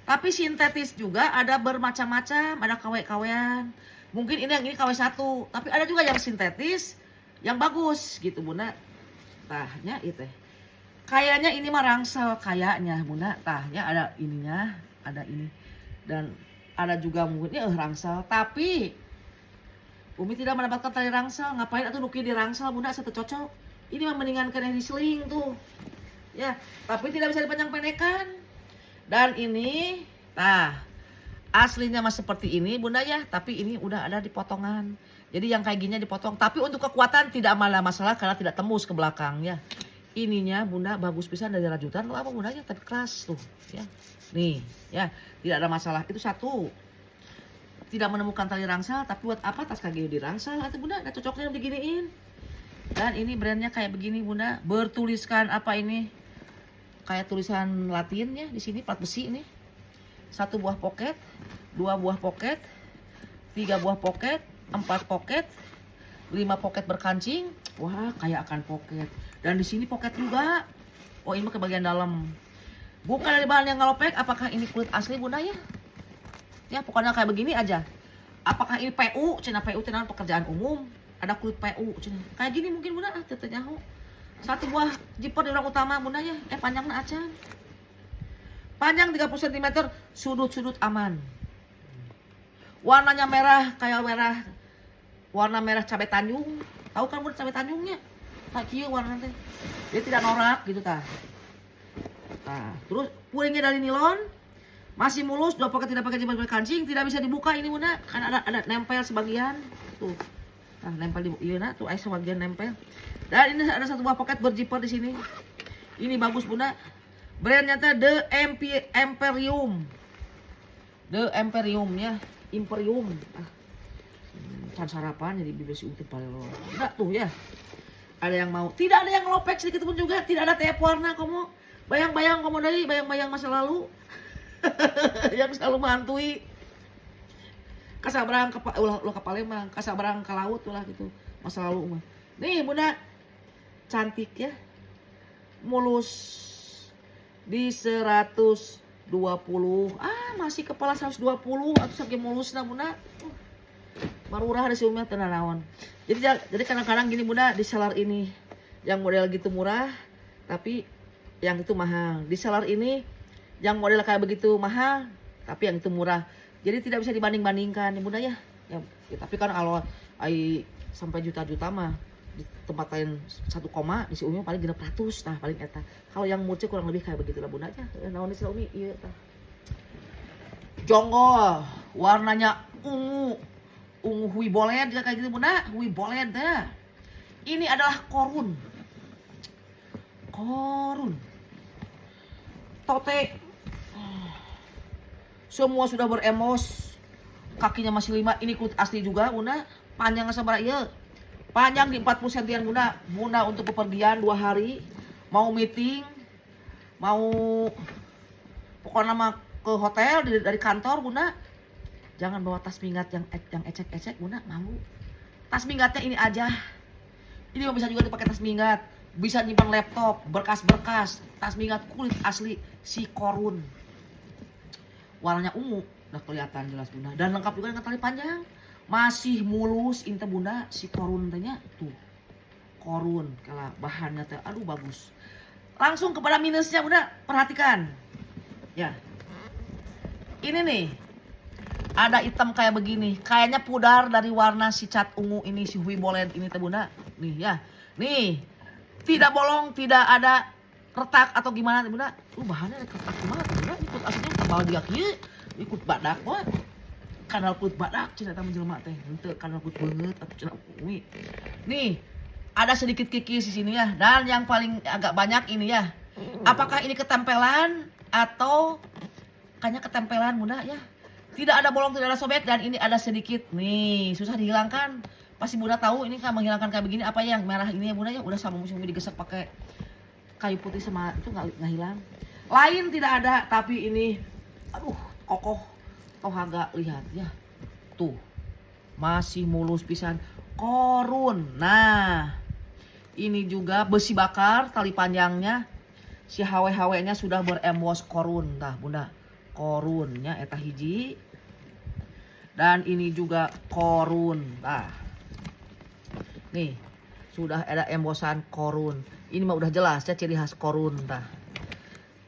Tapi sintetis juga ada bermacam-macam, ada KW-KW-an. Mungkin ini KW1, tapi ada juga yang sintetis yang bagus gitu Bunda. Tahnya itu. Kayaknya ini mah rangsel kayaknya Bunda. Tahnya ada ininya, ada ini. Dan ada juga mungkin rangsel, tapi Umi tidak mendapatkan tali rangsel. Ngapain atuh nuki di rangsel Bunda, satu cocok. Ini mah mendingankan yang di seling tuh. Ya, tapi tidak bisa dipanjang-pendekkan. Dan ini, aslinya mah seperti ini Bunda ya, tapi ini udah ada di potongan. Jadi yang kayak gini dipotong, tapi untuk kekuatan tidak masalah karena tidak tembus ke belakang ya. Ininya Bunda bagus pisan dari rajutan tuh apa Bunda ya, tapi keras tuh ya. Nih ya, tidak ada masalah. Itu satu. Tidak menemukan tali rangsel, tapi buat apa tas kaki di rangsel atau Bunda, ada cocoknya diginiin. Dan ini brandnya kayak begini Bunda, bertuliskan apa ini? Kayak tulisan Latin ya di sini, plat besi ini. 1 buah pocket, 2 buah pocket, 3 buah pocket, 4 pocket, 5 pocket berkancing. Wah, kayak akan pocket. Dan di sini pocket juga. Oh, ini ke bagian dalam. Bukan dari bahan yang ngelopek. Apakah ini kulit asli Bunda ya? Ya, pokoknya kayak begini aja. Apakah ini PU? Cina PU tenan pekerjaan umum. Ada kulit PU cina. Kayak gini mungkin Bunda, tetenya. 1 buah zipper di orang utama Bunda ya. Panjangnya acan. Panjang 30 cm, sudut-sudut aman. Warnanya merah, kayak warna merah cabai Tanjung. Tahu kan Bunda cabai Tanjungnya? Kayak kieu warnanya teh. Dia tidak norak gitu tah. Terus puringnya dari nilon. Masih mulus, 2 pocket tidak pakai jepit kancing, tidak bisa dibuka ini Bunda. Kan ada nempel sebagian. Tuh. Nempel di ieu tuh sebagian nempel. Dan ini ada 1 buah pocket berzipper di sini. Ini bagus Bunda. Brandnya teh The Imperium. The Imperium ya, Imperium. Can sarapan jadi bibir si Uti paling lo. Enggak tuh ya. Ada yang mau. Tidak ada yang ngelopek sedikit pun juga. Tidak ada tiap warna kamu. Bayang-bayang kamu dari bayang-bayang masa lalu. Yang selalu menghantui. Kasabrang ke Palembang, kasabrang ke laut lah gitu. Masa lalu mah. Nih Bunda. Cantik ya. Mulus di 120. Masih kepala 120 atau sakit mulus nah Bunda. Marurah ada si Umi tenanawan. Jadi kadang-kadang gini Bunda di seller ini. Yang model gitu murah, tapi yang itu mahal. Di seller ini yang model kayak begitu mahal, tapi yang itu murah. Jadi tidak bisa dibanding-bandingkan ya bunda ya. Ya, tapi kan kalau ai sampai juta-juta mah di tempat lain 1 koma di si Umi paling 600 nah paling eta. Kalau yang murce kurang lebih kayak begitu lah bunda aja. Naon si Umi ieu tah. Jonggol warnanya ungu hui boled kayak gitu bunda, hui boled dah. Ini adalah korun. Tote semua sudah beremos, kakinya masih 5. Ini kulit asli juga bunda, panjangnya seberapa ya, panjang di 40 sentian bunda. Bunda untuk bepergian 2 hari, mau meeting, mau pokoknya mah ke hotel dari kantor bunda, jangan bawa tas minggat yang ecek-ecek bunda, malu. Tas minggatnya ini aja, ini bisa juga dipakai tas minggat, bisa nyimpan laptop, berkas-berkas. Tas minggat kulit asli si korun, warnanya ungu, udah kelihatan jelas bunda. Dan lengkap juga dengan tali panjang, masih mulus inte bunda si korun tanya tuh. Korun kalau bahannya teh aduh bagus. Langsung kepada minusnya bunda, perhatikan ya. Ini nih ada hitam kayak begini, kayaknya pudar dari warna si cat ungu ini, si hui boled ini teh bunda. Nih ya, nih tidak bolong, tidak ada retak atau gimana bunda. Bahannya retak banget bunda. Ikut aslinya tebal dia kieu, ikut badak wah. Kanal kulit badak cenah eta menjelma teh. Henteu kanal kulit beungeut atuh cenah Umi. Nih, ada sedikit kikis di sini ya. Dan yang paling agak banyak ini ya. Apakah ini ketempelan atau kayaknya ketempelan bunda ya. Tidak ada bolong, tidak ada sobek, dan ini ada sedikit nih, susah dihilangkan. Pasti bunda tahu ini kan menghilangkan kayak begini apa yang merah ini ya bunda ya. Udah sama musim digesek pakai kayu putih sama itu nggak hilang. Lain tidak ada, tapi ini aduh kokoh. Toh agak lihat ya. Tuh. Masih mulus pisan. Korun. Nah, ini juga besi bakar tali panjangnya. Si hawe-hawenya sudah berembos korun tah bunda. Korunnya eta hiji. Dan ini juga korun. Nah. Nih, sudah ada embosan korun. Ini mah udah jelas ya ciri khas korun tah.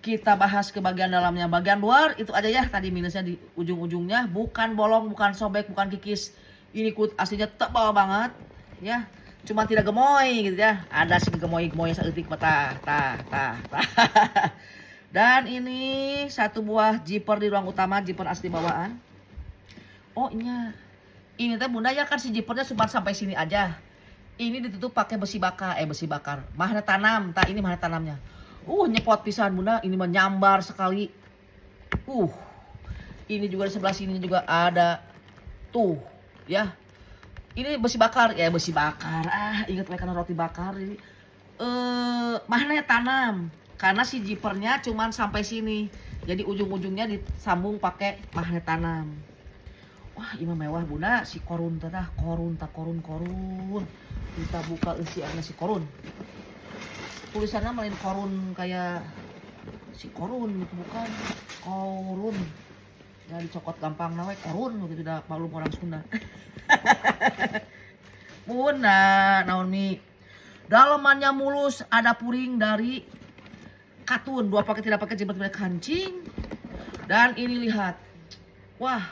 Kita bahas ke bagian dalamnya. Bagian luar itu aja ya, tadi minusnya di ujung-ujungnya, bukan bolong, bukan sobek, bukan kikis. Ini kulit aslinya tebal banget ya. Cuma tidak gemoy gitu ya. Ada sih gemoy-gemoy saeutik mata. Tah. Dan ini satu buah zipper di ruang utama, zipper asli bawaan. Oh, ini teh bunda ya kan si zippernya cuma sampai sini aja. Ini ditutup pakai besi bakar, magnet tanam. Tah ini magnet tanamnya. Nyepot pisan bunda, ini menyambar sekali. Ini juga di sebelah sini juga ada. Tuh, ya. Ini besi bakar, ya besi bakar. Ingat karena roti bakar ini. Magnet tanam. Karena si zippernya cuman sampai sini. Jadi ujung-ujungnya disambung pakai magnet tanam. Wah, ini mewah bunda, si korun tah, korun. Kita buka isiannya si korun. Tulisannya main korun kayak si korun gitu, bukan korun. Ya dicokot gampang nawe korun gitu, udah maklum orang Sunda. Bunda, naon mi. Dalamannya mulus, ada puring dari katun, 2 pakai tidak pakai jembatan kancing. Dan ini lihat. Wah,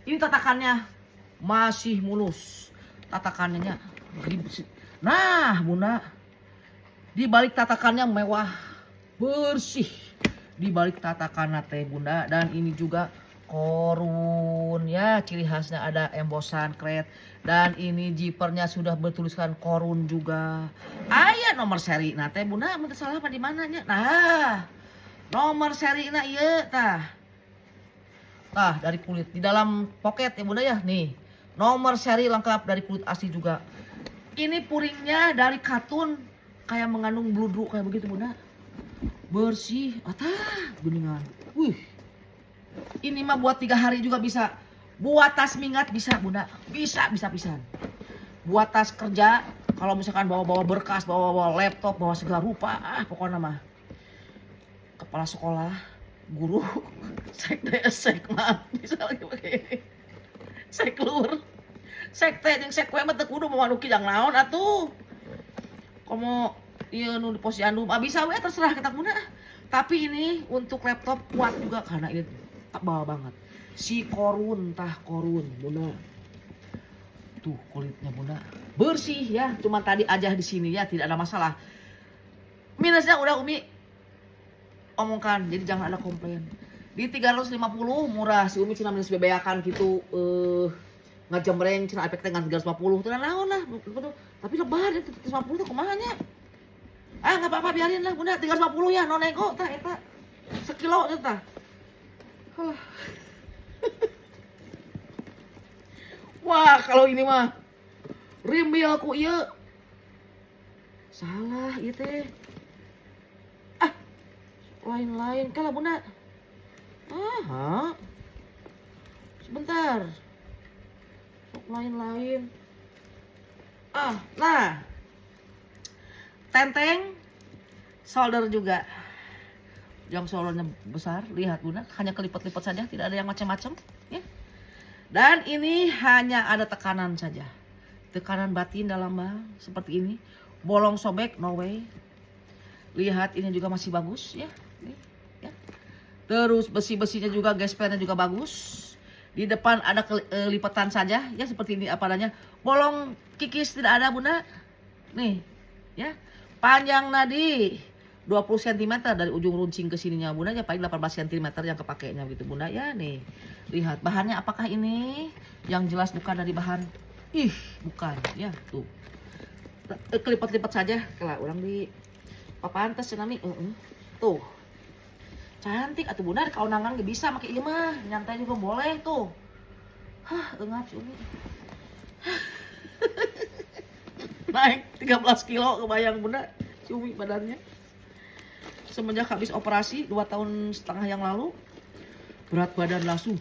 ini tatakannya masih mulus. Tatakannya. Nah, bunda. Di balik tatakannya mewah, bersih. Di balik tatakannya teh bunda. Dan ini juga korun ya, ciri khasnya ada embosan kret. Dan ini zippernya sudah bertuliskan korun juga. Aya nomor seri nah teh bunda, minta salah apa di mananya? Nah, nomor seri na ieu tah. Tah dari kulit di dalam poket ya bunda ya. Nih, nomor seri lengkap dari kulit asli juga. Ini puringnya dari katun. Kayak mengandung bludru kayak begitu bunda. Bersih. Geningan. Ini mah buat 3 hari juga bisa. Buat tas minggat bisa bunda. Bisa pisan. Buat tas kerja. Kalau misalkan bawa-bawa berkas, bawa-bawa laptop, bawa segala rupa. Pokoknya mah. Kepala sekolah. Guru. Sekmat. Bisa lagi pakai ini. Seklur. Sekte yang sekwe mah teu kudu memanuki jang naon atuh. Komo Iya nu di posyandu bisa we terserah kita bunda. Tapi ini untuk laptop kuat juga karena ini tebal banget. Si korun bunda. Tuh kulitnya bunda bersih ya. Cuma tadi aja di sini ya tidak ada masalah. Minusnya udah Umi omongkan, jadi jangan ada komplain. Di 350 murah si Umi cina minus bebeakan gitu ngajembreng cina efek dengan 350 tuh naon lah. Tapi lebar ya 350 tuh kumahanya. Ah nggak apa-apa biarin lah bunda 350 ya no nego tah eta sekilo tah. Alah. Wah kalau ini mah rimbil ku ieu salah ieu teh. Ah lain-lain kalah bunda. Sebentar sok lain-lain. Nah tenteng solder juga. Jam soldernya besar, lihat bunda, hanya kelipat-lipat saja, tidak ada yang macam-macam ya. Dan ini hanya ada tekanan saja. Tekanan batin dalam bang seperti ini. Bolong sobek no way. Lihat ini juga masih bagus ya. Nih, ya. Terus besi-besinya juga, gespernya juga bagus. Di depan ada lipatan saja ya seperti ini apa adanya. Bolong kikis tidak ada bunda. Nih, ya. Panjang nadi 20 cm dari ujung runcing ke sininya bunda ya paling 18 cm yang kepakainya gitu bunda ya nih. Lihat bahannya apakah ini yang jelas bukan dari bahan bukan ya tuh. Kelipat-lipat saja kalau orang di papantes cenami tuh. Cantik atuh bunda kalau nangan gak bisa pakai ieu mah nyantai juga boleh tuh. Engap Umi. Naik 13 kilo kebayang bunda si Umi badannya semenjak habis operasi 2,5 tahun yang lalu berat badan langsung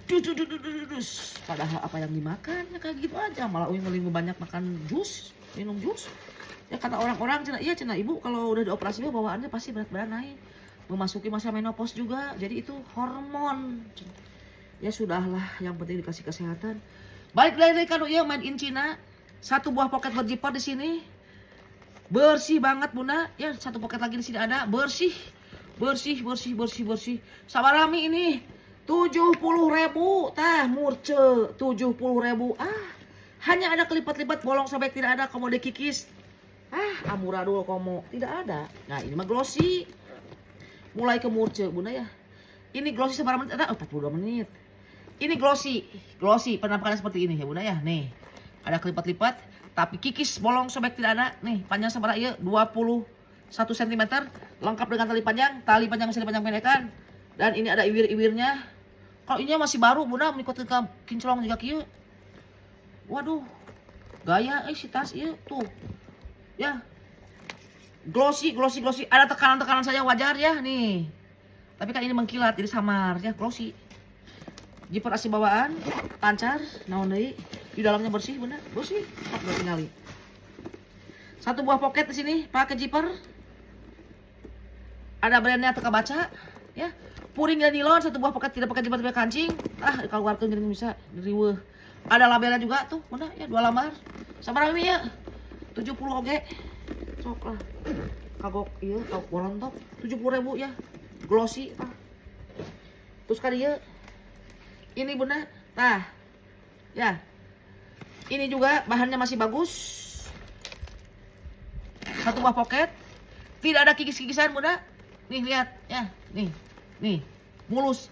padahal apa yang dimakan ya kayak gitu aja malah Umi mending banyak makan jus minum jus ya kata orang-orang cina iya cina ibu kalau udah dioperasi bawaannya pasti berat badan naik memasuki masa menopause juga jadi itu hormon ya sudahlah yang penting dikasih kesehatan baik dari kado ya made in China. Satu buah pocket berjiper di sini. Bersih banget bunda. Ya satu pocket lagi di sini ada. Bersih. Sabarami ini 70.000. Tah murce 70.000. Hanya ada kelipat-lipat bolong sobek tidak ada komode kikis. Amuradul komo tidak ada. Nah ini mah glossy. Mulai ke murce bunda ya. Ini glossy seberapa menit ada? 42 menit. Ini glossy penampakannya seperti ini ya bunda ya. Nih. Ada kelipat-lipat, tapi kikis bolong sobek tidak ada. Nih, panjang seberapa ya? 21 cm, lengkap dengan tali panjang bisa dipanjang pendekkan. Dan ini ada iwir-iwirnya. Kalau ini masih baru, bunda mengikuti ke kinclong juga kieu. Waduh, gaya si tas ieu tuh. Ya. Glossy. Ada tekanan-tekanan saja wajar ya, nih. Tapi kan ini mengkilat jadi samar ya, glossy. Jiper asli bawaan, lancar, naon deui. Di dalamnya bersih bunda, bersih. Udah tinggali. Satu buah pocket di sini, pakai jiper. Ada brandnya teka baca, ya. Puring dan nilon, satu buah pocket tidak pakai jiper tidak kancing. Dikeluarkan jadi bisa diriweuh. Ada labelnya juga tuh, bunda ya 2 lembar. Sabaraha ini ya? 70 oge. Sok lah. Kagok ieu, kagok borontok 70.000 ya. Glossy Terus kan ieu ini bunda, ya, ini juga bahannya masih bagus. Satu buah pocket, tidak ada kikis-kikisan bunda. Nih lihat, ya, nih, mulus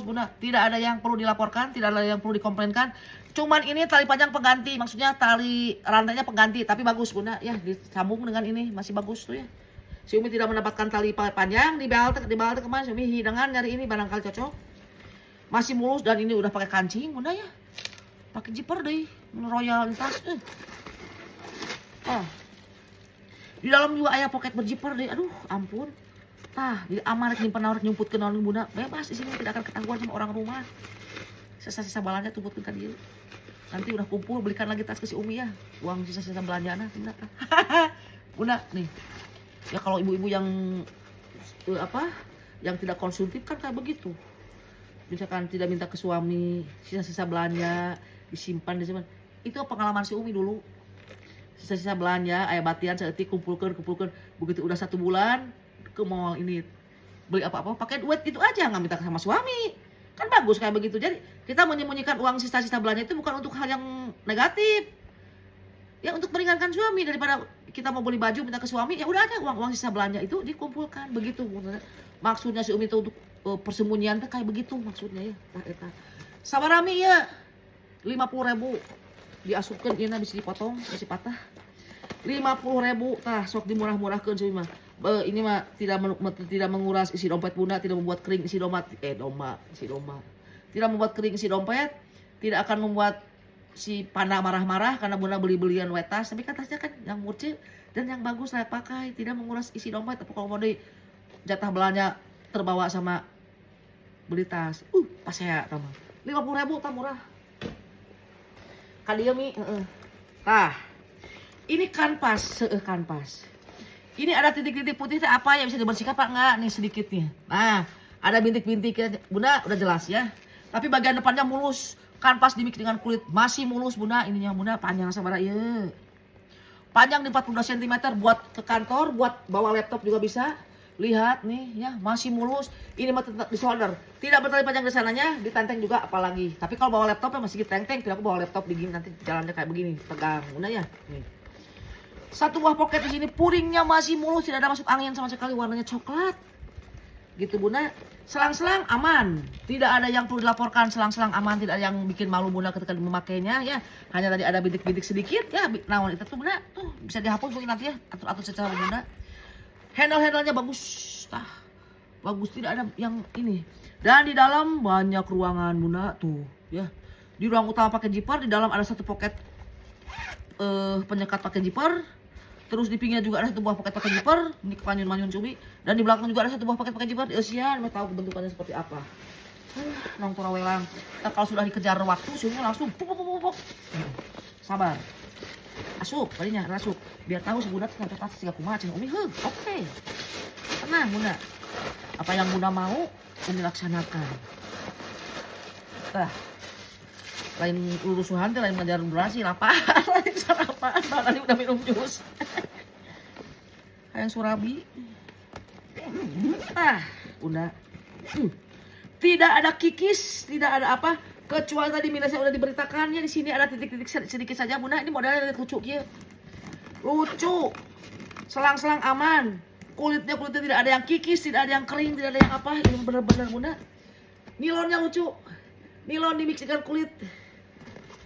bunda. Tidak ada yang perlu dilaporkan, tidak ada yang perlu dikomplainkan. Cuman ini tali panjang pengganti, maksudnya tali rantainya pengganti, tapi bagus bunda. Ya, disambung dengan ini masih bagus tuh ya. Si Umi tidak mendapatkan tali panjang di belt kemarin. Si Umi hidangan nyari ini barangkali cocok. Masih mulus dan ini udah pakai kancing bunda ya. Pakai jiper deh, royal tas. Di dalam juga ayah pocket berjiper deh. Aduh, ampun. Jadi aman nyimpen naur nyumput ke naon bunda. Bebas di sini tidak akan ketahuan sama orang rumah. Sisa-sisa balannya tumputkeun ka dieu. Nanti udah kumpul belikan lagi tas ke si Umi ya. Uang sisa-sisa belanjana bunda. Bunda nih. Ya kalau ibu-ibu yang yang tidak konsumtif kan kayak begitu. Misalkan tidak minta ke suami sisa-sisa belanja disimpan itu pengalaman si Umi dulu sisa-sisa belanja aya batian saeutik kumpulkeun begitu udah 1 bulan ke mall ini beli apa-apa pakai duit gitu aja, nggak minta sama suami. Kan bagus kayak begitu. Jadi kita menyembunyikan uang sisa-sisa belanja itu bukan untuk hal yang negatif. Ya untuk meringankan suami, daripada kita mau beli baju minta ke suami, ya udah aja uang sisa belanja itu dikumpulkan begitu. Maksudnya si Umi itu untuk persembunyian kayak begitu maksudnya ya. Tah eta. Sabarami ya 50.000 diasupkeun ieu bisa dipotong, bisa patah. 50.000 tah sok dimurah-murahkeun sih mah. Ini mah tidak menguras isi dompet Bunda, tidak membuat kering isi domba. Tidak membuat kering isi dompet, tidak akan membuat si Panda marah-marah karena Bunda beli-belian wetas, tapi kan tasnya kan yang murce dan yang bagus saya pakai, tidak menguras isi dompet. Tapi kalau mau di jatah belanja terbawa sama beli tas, pas saya tambah 50.000 tak murah. Kadieu mi, Tah, ini kanvas, kanvas. Ini ada titik-titik putih apa yang bisa dibersihkan Pak enggak nih sedikitnya. Nah, ada bintik-bintiknya. Bunda udah jelas ya. Tapi bagian depannya mulus. Kanvas dimix dengan kulit masih mulus Bunda. Ininya Bunda panjang sabaraha ieu. Panjang di 42 cm buat ke kantor, buat bawa laptop juga bisa. Lihat nih ya, masih mulus. Ini mah tetap disolder. Tidak bertali panjang di sananya, ditenteng juga apalagi. Tapi kalau bawa laptopnya masih ditenteng, tidak aku bawa laptop begini nanti jalannya kayak begini, tegang. Bunda ya. Nih. Satu buah poket di sini puringnya masih mulus, tidak ada masuk angin sama sekali, warnanya coklat. Gitu Bunda. Selang-selang aman, tidak ada yang perlu dilaporkan, selang-selang aman, tidak ada yang bikin malu Bunda ketika memakainya ya. Hanya tadi ada bintik-bintik sedikit ya. Nah, itu tuh Bunda, tuh bisa dihapus mungkin nanti ya, atur-atur secara Bunda. Handle-handlenya bagus. Tah. Bagus, tidak ada yang ini. Dan di dalam banyak ruangan Bunda tuh ya. Di ruang utama pakai zipper, di dalam ada satu poket penyekat pakai zipper. Terus di pinggirnya juga ada satu buah poket pakai zipper, ini kepanyun-manyun cumi. Dan di belakang juga ada satu buah poket pakai zipper. Sian, mau tahu bentukannya seperti apa. Nong turawelang. Nah, kalau sudah dikejar waktu, suhunya langsung puk. Sabar. Asup, tadinya rasuk. Biar tahu si Bunda ternyata pasti siga kumaha cing Umi. Oke. Tenang Bunda. Apa yang Bunda mau, Umi laksanakan. Tah. Lain lulusuhan lain mengajar durasi lapar. Lain sarapan, tadi udah minum jus. Kayak surabi. Bunda. Tidak ada kikis, tidak ada apa, kecuali tadi minusnya udah diberitakannya. Di sini ada titik-titik sedikit saja Bunda. Ini modelnya lucu kieu. Lucu. Selang-selang aman. Kulitnya tidak ada yang kikis, tidak ada yang kering, tidak ada yang apa. Ini benar-benar Bunda. Nilonnya lucu. Nilon dimix dengan kulit.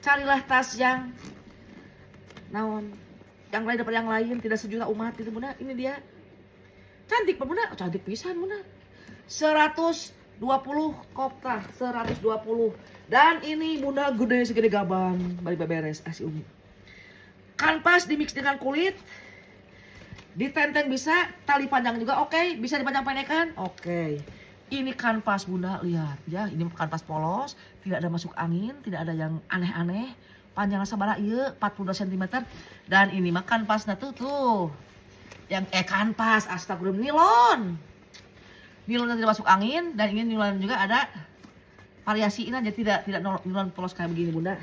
Carilah tas yang naon, yang lain daripada yang lain, tidak sejuta umat itu Bunda. Ini dia. Cantik Pak Bunda, cantik pisan Bunda. 120 kopta, 120. Dan ini Bunda gede segede gaban, balik beberes asih Umi. Kanvas dimix dengan kulit. Ditenteng bisa, tali panjang juga oke, bisa dipanjang pendekkan. Oke. Ini kanvas Bunda, lihat ya, ini kanvas polos, tidak ada masuk angin, tidak ada yang aneh-aneh. Panjangnya sabaraha ieu 42 cm. Dan ini mah kanvasna tuh. Yang kanvas, astagfirullah, nilon. Nilonnya tidak masuk angin dan ini nilon juga ada variasi ini aja, tidak nilon polos kayak begini Bunda.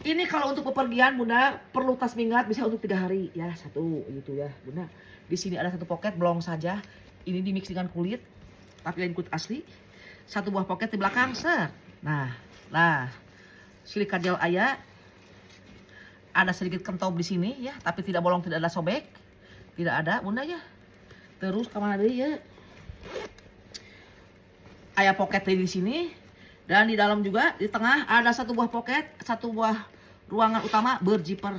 Ini kalau untuk bepergian Bunda perlu tas minggat bisa untuk 3 hari ya, satu gitu ya Bunda. Di sini ada satu poket blong saja. Ini dimix dengan kulit. Tapi lain kulit asli. Satu buah poket di belakang, set. Nah, silik kajal ayah. Ada sedikit kentob di sini ya, tapi tidak bolong, tidak ada sobek. Tidak ada Bunda ya. Terus kemana deh ya? Ayah poket di sini. Dan di dalam juga, di tengah ada satu buah poket, satu buah ruangan utama berzipper.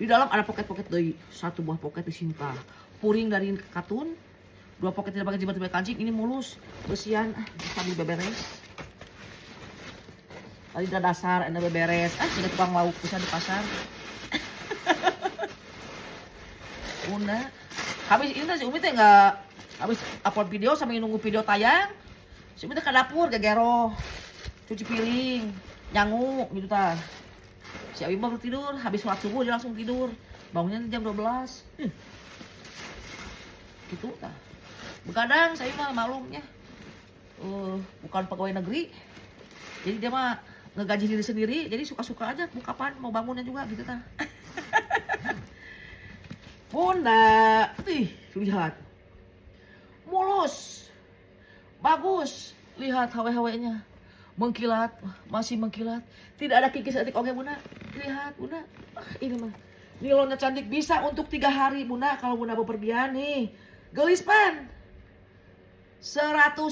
Di dalam ada poket-poket deui. Satu buah poket di sini tah. Puring dari katun. 2 poket tidak pakai zipper, kancing. Ini mulus, bersihan, sambil beberes. Tadi udah dasar, enak beberes. Sudah tukang lauk bisa di pasar. Bunda, habis ini si Umi teh nggak habis upload video sambil nunggu video tayang. Si Umi teh ke dapur, gegero, cuci piring, nyangu gitu tah. Si Abi baru tidur, habis sholat subuh dia langsung tidur. Bangunnya jam 12. Gitu tah. Kadang saya mah maklumnya bukan pegawai negeri, jadi dia mah ngegaji diri sendiri, jadi suka-suka aja mau kapan mau bangunnya juga gitu tah. Bunda, lihat. Mulus. Bagus. Lihat hawe-hawenya. Mengkilat, masih mengkilat. Tidak ada kikis atik oke Bunda. Lihat Bunda. Ini mah. Nilonnya cantik bisa untuk 3 hari Bunda. Kalau Bunda bepergian nih. Gelispan. 190.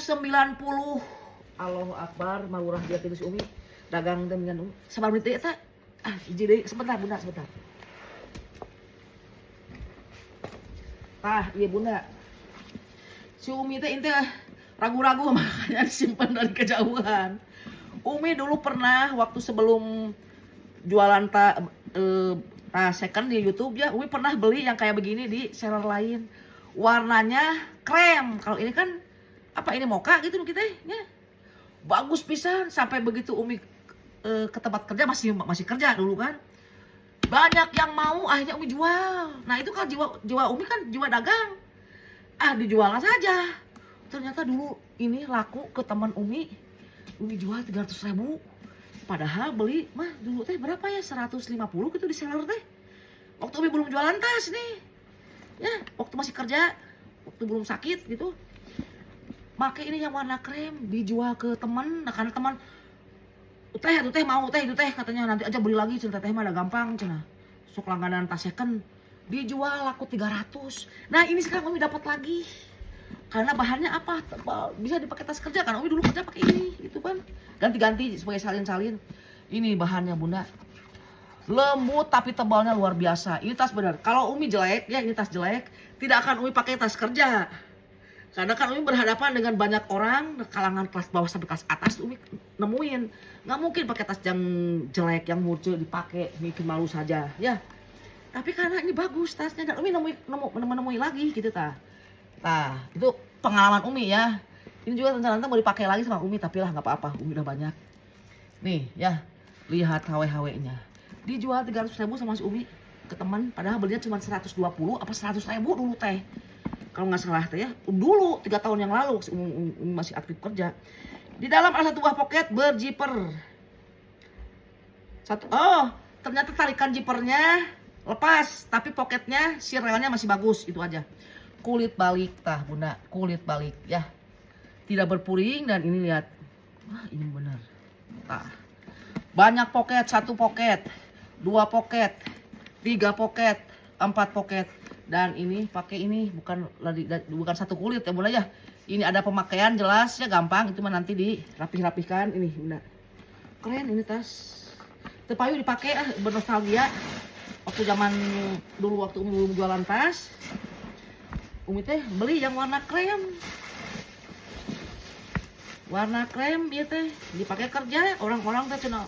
Allahu Akbar. Malurah dia si Umi. Dagang dengan Umi. Sabar menit ya tak? Jadi sebentar Bunda, sebentar. Iya Bunda. Si Umi teh inte ragu-ragu makanya disimpan dari kejauhan. Umi dulu pernah waktu sebelum jualan tas second di YouTube ya, Umi pernah beli yang kayak begini di seller lain. Warnanya krem. Kalau ini kan apa ini mocha gitu kita ya. Bagus pisan sampai begitu Umi ke tempat kerja masih kerja dulu kan. Banyak yang mau, akhirnya Umi jual. Nah itu kan jiwa Umi kan jiwa dagang. Dijual saja. Ternyata dulu ini laku ke teman Umi jual 300.000. Padahal beli mah dulu teh berapa ya, 150 gitu di seller teh. Waktu Umi belum jualan tas nih. Ya, waktu masih kerja, waktu belum sakit gitu. Make ini yang warna krem dijual ke teman. Nah karena teman itu teh mau teh itu teh katanya nanti aja beli lagi cerita teh mah ada gampang cenah. Sok langganan tas second dijual laku 300. Nah ini sekarang Umi dapat lagi. Karena bahannya apa? Tebal. Bisa dipakai tas kerja kan Umi dulu kerja pakai ini gitu kan. Ganti-ganti sebagai salin-salin. Ini bahannya Bunda. Lembut tapi tebalnya luar biasa. Ini tas benar. Kalau Umi jelek ya, ini tas jelek, tidak akan Umi pakai tas kerja. Karena kan Umi berhadapan dengan banyak orang kalangan kelas bawah sampai kelas atas. Umi nemuin nggak mungkin pakai tas yang jelek yang muncul dipakai bikin malu saja ya. Tapi karena ini bagus tasnya dan Umi nemui lagi gitu itu pengalaman Umi ya. Ini juga rencana mau dipakai lagi sama Umi tapi lah nggak apa-apa, Umi udah banyak. Nih ya, lihat hawe-hawenya. Dijual 300.000 sama si Umi ke teman, padahal belinya cuma 120 apa 100.000 dulu teh. Kalau nggak salah teh ya, dulu 3 tahun yang lalu Umi masih aktif kerja. Di dalam ada 1 buah poket berjiper. Ternyata tarikan jipernya lepas, tapi poketnya si relnya masih bagus, itu aja. Kulit balik Bunda, kulit balik ya. Tidak berpuring dan ini lihat. Wah, ini benar. Banyak poket, 1 poket, 2 poket, 3 poket, 4 poket. Dan ini pakai ini bukan satu kulit ya Bunda ya. Ini ada pemakaian jelas ya, gampang itu mah nanti dirapih-rapihkan ini Bunda. Keren ini tas. Tepayu dipakai bernostalgia. Waktu zaman dulu waktu Umi belum jualan tas, Umi teh beli yang warna krem. Warna krem ya teh dipakai kerja, orang-orang teh cenah.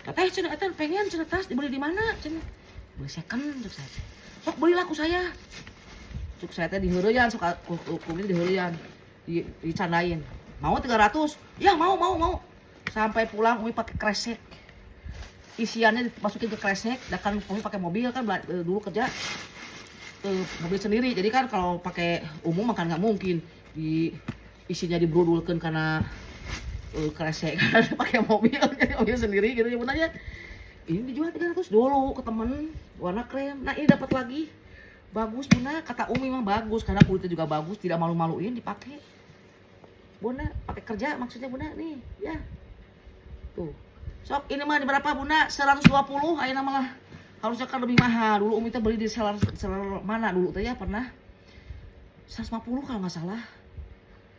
Teh cenah eta pengen cenah tas dibeli di mana cenah? Beli second cek saya. Sok beli laku saya. Cuk saya teh diheureyan sok Umi diheureyan. Dicandain. Mau 300? Ya mau. Sampai pulang Umi pakai kresek. Isiannya dimasukin ke kresek, dan kan Umi pakai mobil kan dulu kerja mobil sendiri. Jadi kan kalau pakai umum makan nggak mungkin isinya dibrodulkan karena kresek kan pakai mobil sendiri gitu ya Bunda ya. Ini dijual 300 dulu ke temen warna krem. Nah ini dapat lagi bagus Bunda, kata Umi mah bagus karena kulitnya juga bagus, tidak malu-maluin dipakai Bunda, pakai kerja maksudnya Bunda nih ya. Tuh sok ini mah di berapa Bunda? 120 ayeuna malah harusnya kan lebih mahal. Dulu Umi teh beli di seller mana dulu teh ya pernah 150 kalau nggak salah.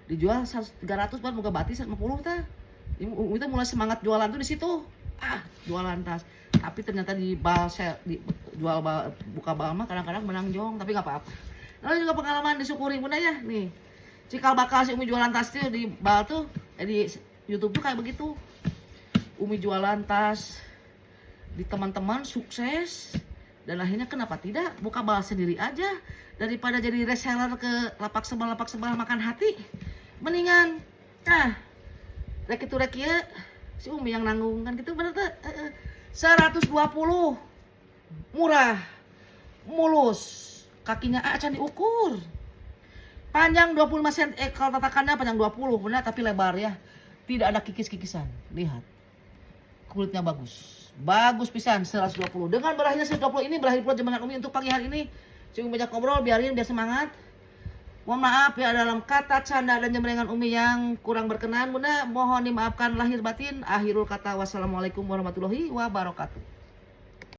Dijual 300 buat muka batis 150 teh. Umi teh mulai semangat jualan tuh di situ. Jualan tas. Tapi ternyata jual buka bal mah kadang-kadang menang jong, tapi nggak apa-apa. Lalu juga pengalaman disyukuri Bunda ya. Nih. Cikal bakal si Umi jualan tas tuh di bal tuh di YouTube tuh kayak begitu. Umi jualan tas di teman-teman sukses dan akhirnya kenapa tidak buka bal sendiri aja daripada jadi reseller ke lapak sebelah makan hati, mendingan rek ya si Umi yang nanggung kan gitu bener tuh. 120 murah mulus kakinya acan diukur panjang 25 cm kalau tatakannya panjang 20 benar tapi lebar ya, tidak ada kikis-kikisan. Lihat kulitnya bagus pisan 120. Dengan berakhirnya 120 ini berakhir pula jembangan Umi untuk pagi hari ini. Cing banyak ngobrol, biarin biar semangat. Mohon maaf ya dalam kata canda dan jemrengan Umi yang kurang berkenan Bunda. Mohon dimaafkan lahir batin. Akhirul kata wassalamualaikum warahmatullahi wabarakatuh.